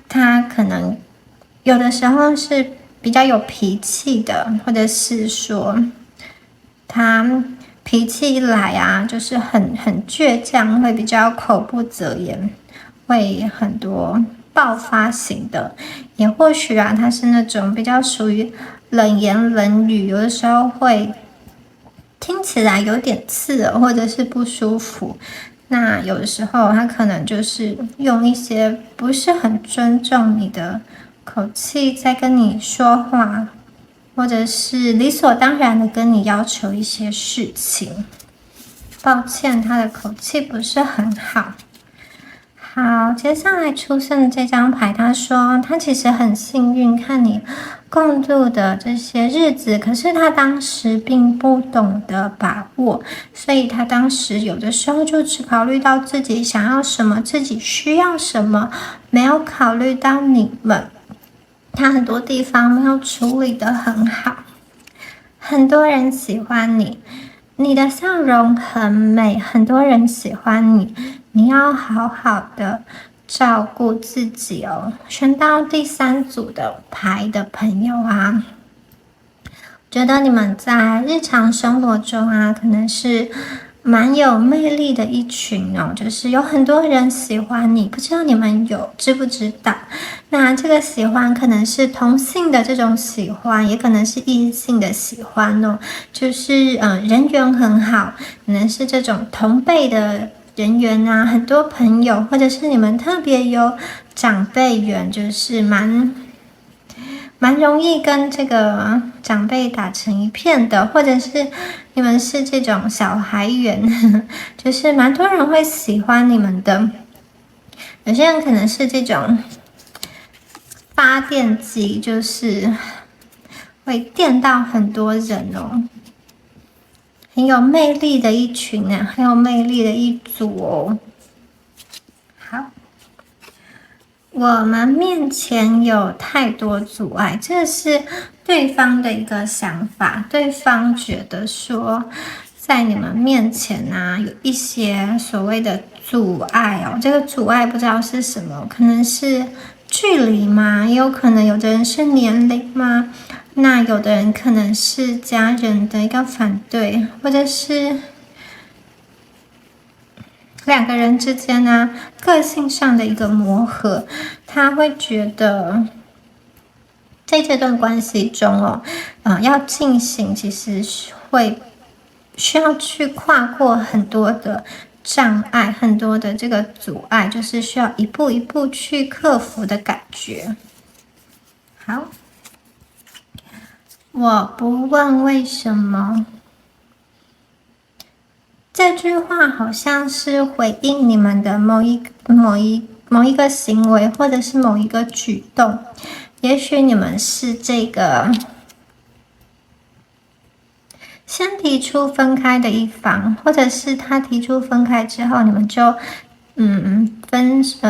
他可能有的时候是比较有脾气的，或者是说他脾气一来啊，就是很倔强，会比较口不择言，会很多爆发型的。也或许啊，他是那种比较属于冷言冷语，有的时候会听起来有点刺耳，或者是不舒服。那有的时候他可能就是用一些不是很尊重你的口气在跟你说话，或者是理所当然的跟你要求一些事情。抱歉，他的口气不是很好。好，接下来出现的这张牌，他说他其实很幸运看你共度的这些日子，可是他当时并不懂得把握，所以他当时有的时候就只考虑到自己想要什么，自己需要什么，没有考虑到你们。他很多地方没有处理得很好。很多人喜欢你，你的笑容很美，很多人喜欢你，你要好好的照顾自己哦。选到第3组的牌的朋友啊，觉得你们在日常生活中啊，可能是蛮有魅力的一群哦，就是有很多人喜欢你，不知道你们知不知道？那这个喜欢可能是同性的这种喜欢，也可能是异性的喜欢哦，就是人缘很好，可能是这种同辈的人缘啊，很多朋友，或者是你们特别有长辈缘，就是蛮容易跟这个长辈打成一片的，或者是你们是这种小孩缘，就是蛮多人会喜欢你们的。有些人可能是这种发电机，就是会电到很多人哦，很有魅力的一群啊，很有魅力的一组哦。好。我们面前有太多阻碍，这是对方的一个想法。对方觉得说，在你们面前啊，有一些所谓的阻碍哦。这个阻碍不知道是什么，可能是距离吗？也有可能有的人是年龄吗？那有的人可能是家人的一个反对，或者是两个人之间呢，个性上的一个磨合，他会觉得在这段关系中哦，要进行，其实会需要去跨过很多的障碍，很多的这个阻碍，就是需要一步一步去克服的感觉。好，我不问为什么。这句话好像是回应你们的某一个行为，或者是某一个举动。也许你们是这个先提出分开的一方，或者是他提出分开之后，你们就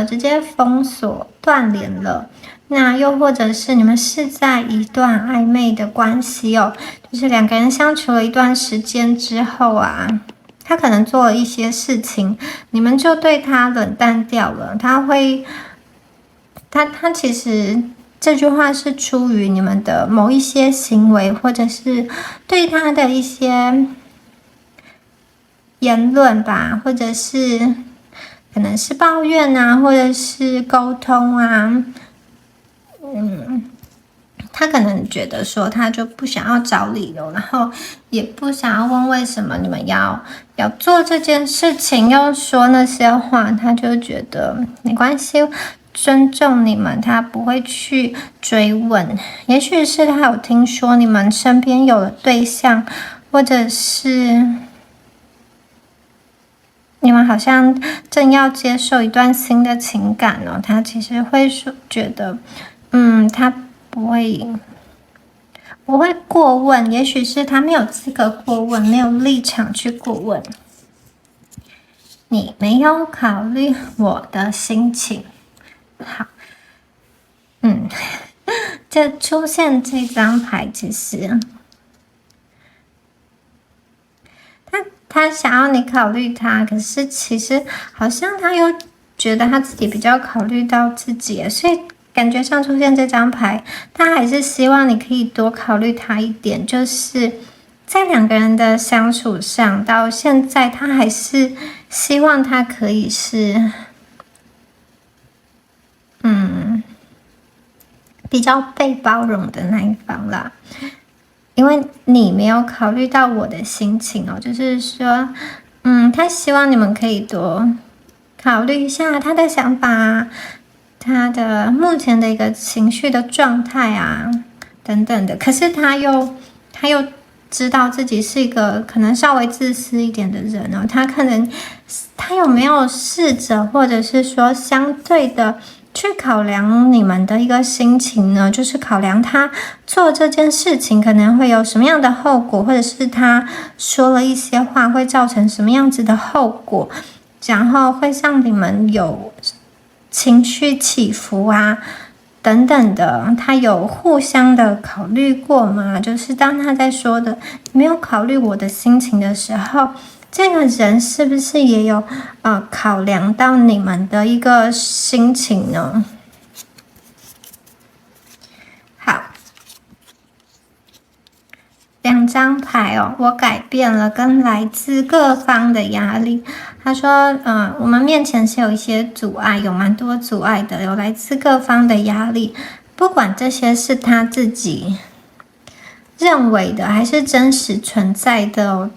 直接封锁断联了。那又或者是你们是在一段暧昧的关系哦，就是两个人相处了一段时间之后啊，他可能做了一些事情，你们就对他冷淡掉了。他其实这句话是出于你们的某一些行为，或者是对他的一些言论吧，或者是可能是抱怨啊，或者是沟通啊，他可能觉得说他就不想要找理由，然后也不想要问为什么你们要做这件事情，要说那些话，他就觉得没关系，尊重你们，他不会去追问。也许是他有听说你们身边有了对象，或者是你们好像正要接受一段新的情感哦，他其实会说觉得，他不会过问，也许是他没有资格过问，没有立场去过问。你没有考虑我的心情，好，这出现这张牌，其实他想要你考虑他，可是其实好像他又觉得他自己比较考虑到自己，所以感觉上出现这张牌，他还是希望你可以多考虑他一点，就是在两个人的相处上，到现在他还是希望他可以是，比较被包容的那一方啦。因为你没有考虑到我的心情哦，就是说，他希望你们可以多考虑一下他的想法啊，他的目前的一个情绪的状态啊，等等的。可是他又知道自己是一个可能稍微自私一点的人哦，他有没有试着，或者是说相对的去考量你们的一个心情呢？就是考量他做这件事情可能会有什么样的后果，或者是他说了一些话会造成什么样子的后果，然后会让你们有情绪起伏啊等等的，他有互相的考虑过吗？就是当他在说的没有考虑我的心情的时候，这个人是不是也有考量到你们的一个心情呢？好，两张牌哦，我改变了，跟来自各方的压力。他说，我们面前是有一些阻碍，有蛮多阻碍的，有来自各方的压力，不管这些是他自己认为的，还是真实存在的哦。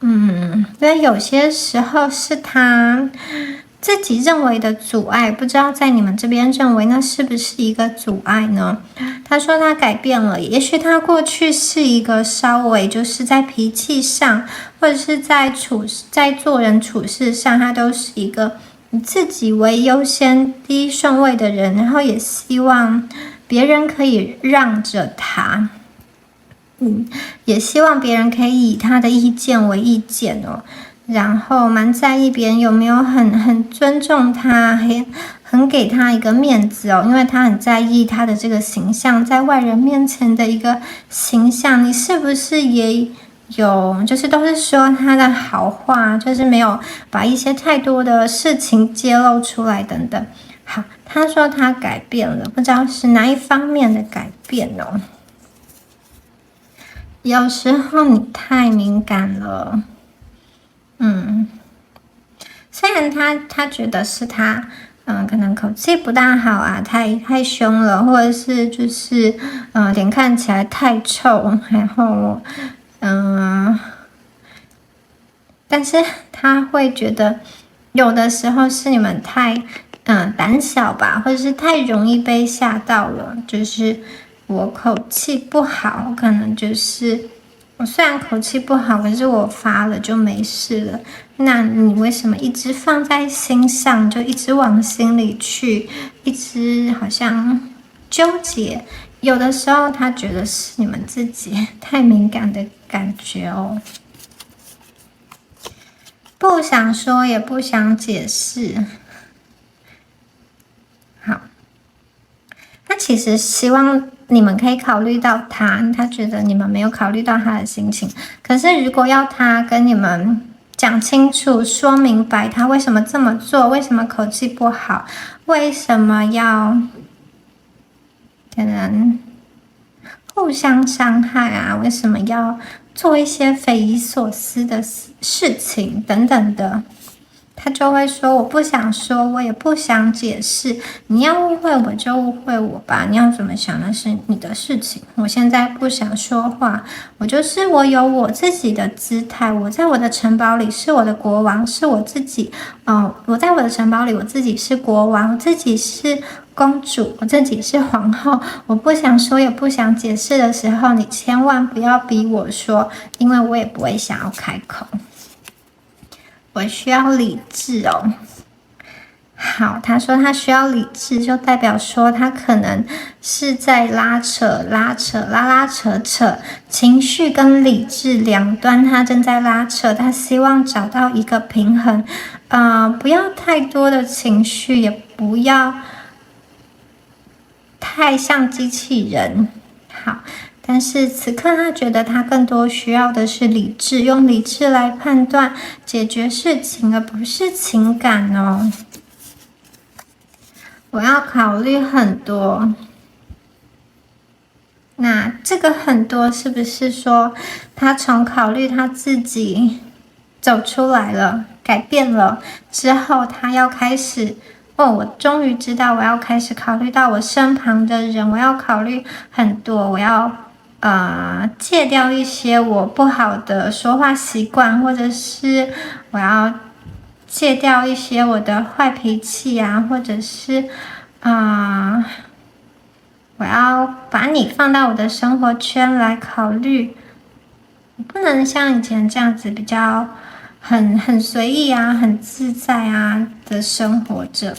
因为有些时候是他自己认为的阻碍，不知道在你们这边认为那是不是一个阻碍呢？他说他改变了，也许他过去是一个稍微就是在脾气上，或者是在做人处事上，他都是一个以自己为优先第一顺位的人，然后也希望别人可以让着他。也希望别人可以以他的意见为意见哦，然后蛮在意别人有没有很尊重他，很给他一个面子哦，因为他很在意他的这个形象，在外人面前的一个形象，你是不是也有，就是都是说他的好话，就是没有把一些太多的事情揭露出来等等。好，他说他改变了，不知道是哪一方面的改变哦。有时候你太敏感了，虽然他觉得是他，可能口气不大好啊，太凶了，或者是就是脸看起来太臭，然后但是他会觉得有的时候是你们太胆小吧，或者是太容易被吓到了，就是我口气不好，我可能就是我虽然口气不好，可是我发了就没事了。那你为什么一直放在心上，就一直往心里去，一直好像纠结？有的时候他觉得是你们自己太敏感的感觉哦，不想说也不想解释。好，他其实希望你们可以考虑到他觉得你们没有考虑到他的心情。可是如果要他跟你们讲清楚、说明白他为什么这么做，为什么口气不好，为什么要可能互相伤害啊，为什么要做一些匪夷所思的事情等等的，他就会说我不想说，我也不想解释，你要误会我就误会我吧，你要怎么想那是你的事情，我现在不想说话，我有我自己的姿态，我在我的城堡里是我的国王，是我自己，我在我的城堡里我自己是国王，我自己是公主，我自己是皇后，我不想说也不想解释的时候，你千万不要逼我说，因为我也不会想要开口。我需要理智哦。好，他说他需要理智，就代表说他可能是在拉扯，情绪跟理智两端，他正在拉扯，他希望找到一个平衡，不要太多的情绪，也不要太像机器人。好，但是此刻他觉得他更多需要的是理智，用理智来判断解决事情，而不是情感哦。我要考虑很多，那这个很多是不是说他从考虑他自己走出来了，改变了之后，他要开始我终于知道我要开始考虑到我身旁的人，我要考虑很多，我要戒掉一些我不好的说话习惯，或者是我要戒掉一些我的坏脾气啊，或者是我要把你放到我的生活圈来考虑，我不能像以前这样子比较很随意啊，很自在啊的生活着。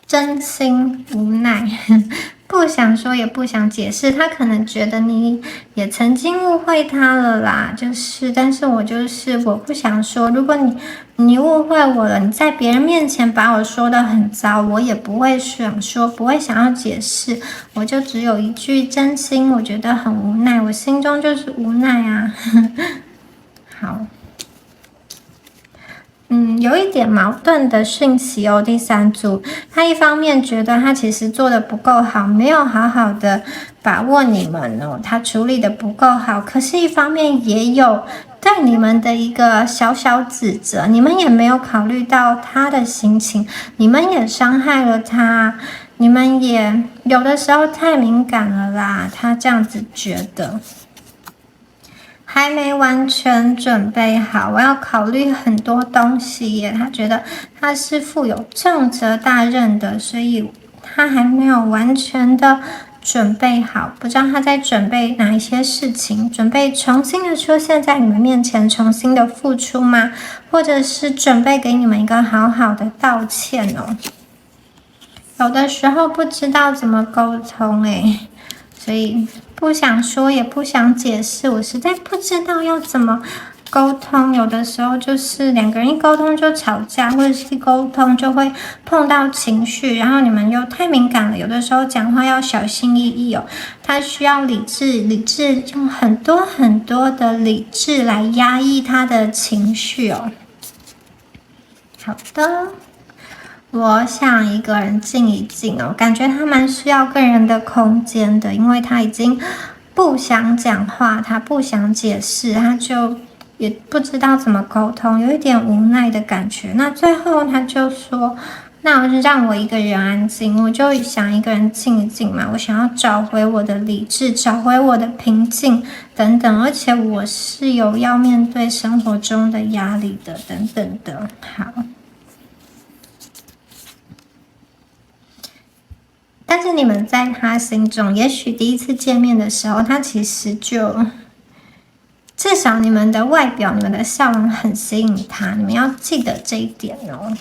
真心无奈，不想说也不想解释，他可能觉得你也曾经误会他了啦，但是我不想说，如果你误会我了，你在别人面前把我说得很糟，我也不会想说，不会想要解释，我就只有一句真心，我觉得很无奈，我心中就是无奈啊。好。有一点矛盾的讯息哦。第三组，他一方面觉得他其实做的不够好，没有好好的把握你们哦，他处理的不够好。可是，一方面也有对你们的一个小小指责，你们也没有考虑到他的心情，你们也伤害了他，你们也有的时候太敏感了啦。他这样子觉得。还没完全准备好，我要考虑很多东西耶。他觉得他是负有重责大任的，所以他还没有完全的准备好，不知道他在准备哪一些事情，准备重新的出现在你们面前，重新的付出吗？或者是准备给你们一个好好的道歉哦？有的时候不知道怎么沟通所以不想说也不想解释，我实在不知道要怎么沟通。有的时候就是两个人一沟通就吵架，或者是一沟通就会碰到情绪，然后你们又太敏感了，有的时候讲话要小心翼翼哦。他需要理智用很多很多的理智来压抑他的情绪哦。好的。我想一个人静一静哦，感觉他蛮需要个人的空间的，因为他已经不想讲话，他不想解释，他就也不知道怎么沟通，有一点无奈的感觉。那最后他就说，那让我一个人安静，我就想一个人静一静嘛，我想要找回我的理智，找回我的平静等等，而且我是有要面对生活中的压力的等等的。好。但是你们在他心中，也许第一次见面的时候，他其实就至少你们的外表、你们的笑容很吸引他，你们要记得这一点哦。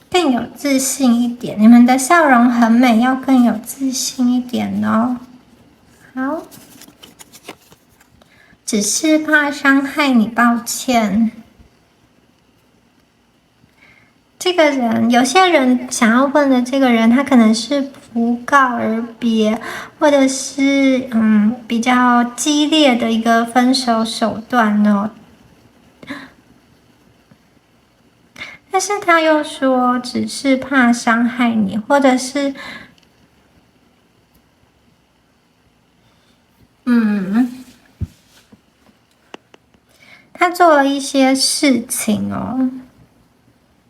更有自信一点，你们的笑容很美，要更有自信一点哦。好，只是怕伤害你，抱歉。这个人，有些人想要问的这个人，他可能是不告而别，或者是比较激烈的一个分手手段哦。但是他又说，只是怕伤害你，或者是他做了一些事情哦。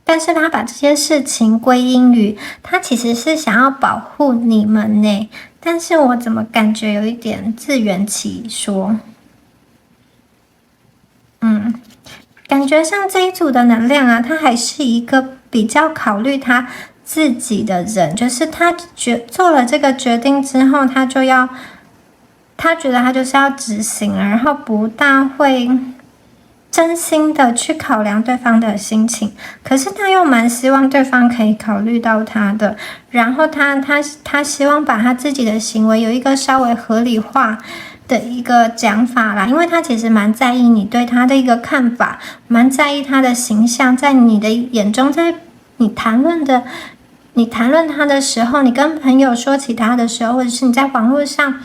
但是他把这些事情归因于他其实是想要保护你们呢，但是我怎么感觉有一点自圆其说？感觉上这一组的能量啊，他还是一个比较考虑他自己的人，就是他做了这个决定之后，他觉得他就是要执行了，然后不大会真心的去考量对方的心情，可是他又蛮希望对方可以考虑到他的，然后他希望把他自己的行为有一个稍微合理化的一个讲法啦，因为他其实蛮在意你对他的一个看法，蛮在意他的形象，在你的眼中，在你谈论他的时候，你跟朋友说起他的时候，或者是你在网络上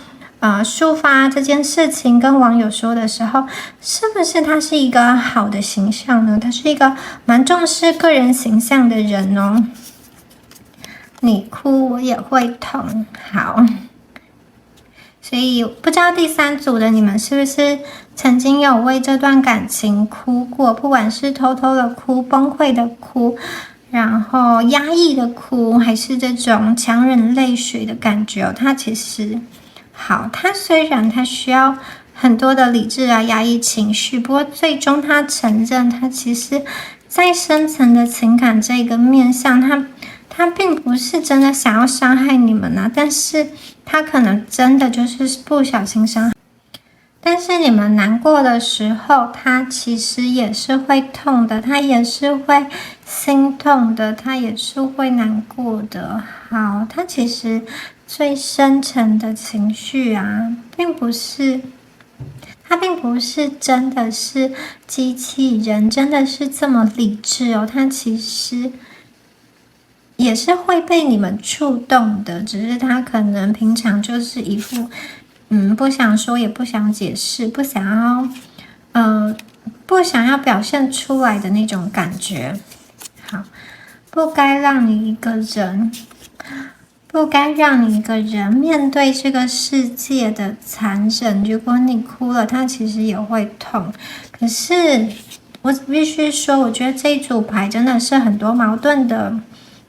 抒发这件事情跟网友说的时候，是不是他是一个好的形象呢？他是一个蛮重视个人形象的人哦。你哭我也会痛，好。所以不知道第3组的你们是不是曾经有为这段感情哭过，不管是偷偷的哭、崩溃的哭，然后压抑的哭，还是这种强忍泪水的感觉哦，它其实好，他虽然他需要很多的理智啊压抑情绪，不过最终他承认他其实在深层的情感这个面向，他并不是真的想要伤害你们啊，但是他可能真的就是不小心伤害。但是你们难过的时候，他其实也是会痛的，他也是会心痛的，他也是会难过的。好，他其实最深层的情绪啊，并不是真的是机器人，真的是这么理智哦，他其实也是会被你们触动的，只是他可能平常就是一副不想说也不想解释，不想要表现出来的那种感觉。好，不该让你一个人面对这个世界的残忍。如果你哭了，他其实也会痛。可是我必须说，我觉得这一组牌真的是很多矛盾的。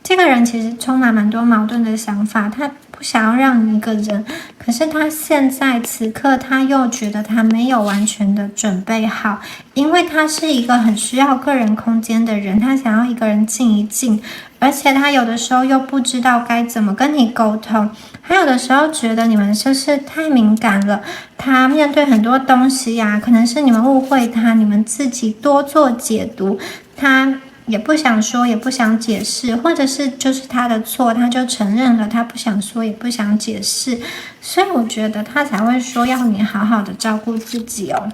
这个人其实充满蛮多矛盾的想法，他不想要让你一个人，可是他现在此刻他又觉得他没有完全的准备好，因为他是一个很需要个人空间的人，他想要一个人静一静，而且他有的时候又不知道该怎么跟你沟通，还有的时候觉得你们就是太敏感了，他面对很多东西呀，可能是你们误会他，你们自己多做解读，他也不想说，也不想解释，或者是就是他的错，他就承认了，他不想说，也不想解释，所以我觉得他才会说要你好好的照顾自己哦，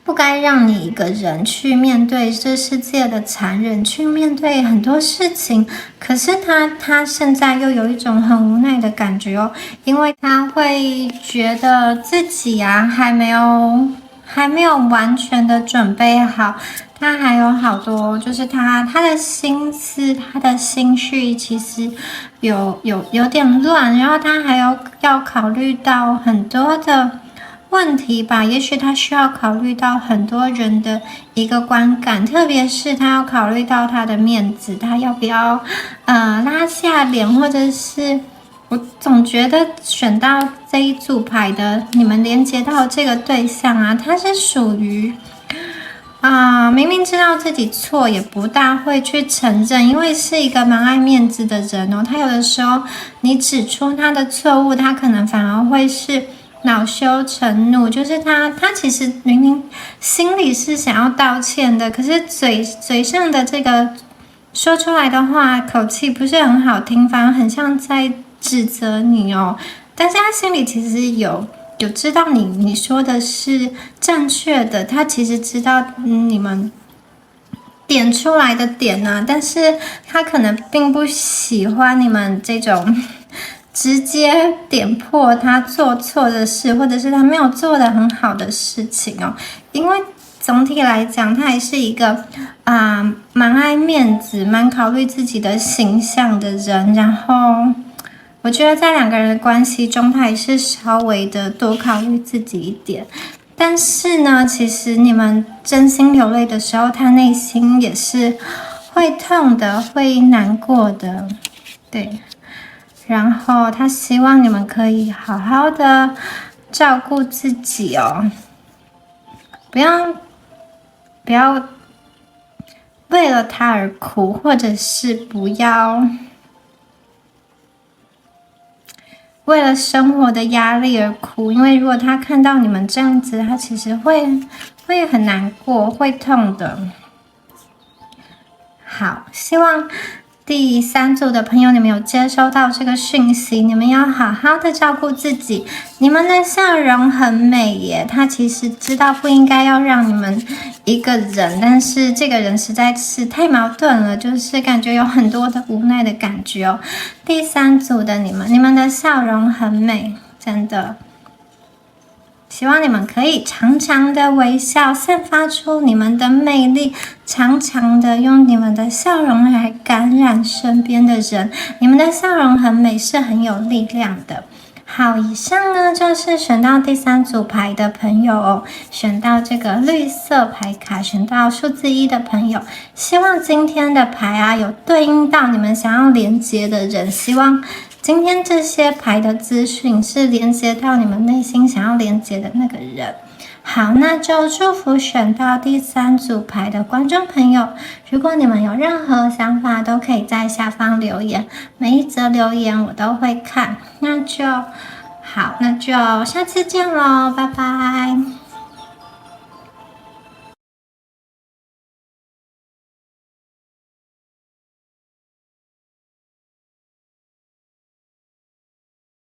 不该让你一个人去面对这世界的残忍，去面对很多事情。可是他现在又有一种很无奈的感觉哦，因为他会觉得自己还没有完全的准备好。他还有好多，就是他的心思，他的心绪其实有点乱，然后他还要考虑到很多的问题吧，也许他需要考虑到很多人的一个观感，特别是他要考虑到他的面子，他要不要拉下脸，或者是我总觉得选到这一组牌的你们连接到这个对象他是属于明明知道自己错，也不大会去承认，因为是一个蛮爱面子的人哦。他有的时候你指出他的错误，他可能反而会是恼羞成怒，就是他其实明明心里是想要道歉的，可是嘴上的这个说出来的话口气不是很好听，反而很像在指责你哦。但是他心里其实有知道你说的是正确的，他其实知道你们点出来的点但是他可能并不喜欢你们这种直接点破他做错的事，或者是他没有做得很好的事情哦。因为总体来讲，他还是一个蛮爱面子、蛮考虑自己的形象的人，然后我觉得在两个人的关系中，他也是稍微的多考虑自己一点。但是呢，其实你们真心流泪的时候，他内心也是会痛的，会难过的，对。然后他希望你们可以好好的照顾自己哦，不要为了他而哭，或者是不要为了生活的压力而哭，因为如果他看到你们这样子，他其实会会很难过，会痛的。好，希望第3组的朋友，你们有接收到这个讯息，你们要好好的照顾自己。你们的笑容很美耶，他其实知道不应该要让你们一个人，但是这个人实在是太矛盾了，就是感觉有很多的无奈的感觉哦。第3组的你们的笑容很美，真的。希望你们可以常常的微笑，散发出你们的魅力，常常的用你们的笑容来感染身边的人。你们的笑容很美，是很有力量的。好，以上呢就是选到第3组牌的朋友哦，选到这个绿色牌卡，选到数字1的朋友，希望今天的牌啊有对应到你们想要连接的人，希望今天这些牌的资讯是连接到你们内心想要连接的那个人。好，那就祝福选到第3组牌的观众朋友，如果你们有任何想法都可以在下方留言，每一则留言我都会看。那就下次见咯，拜拜。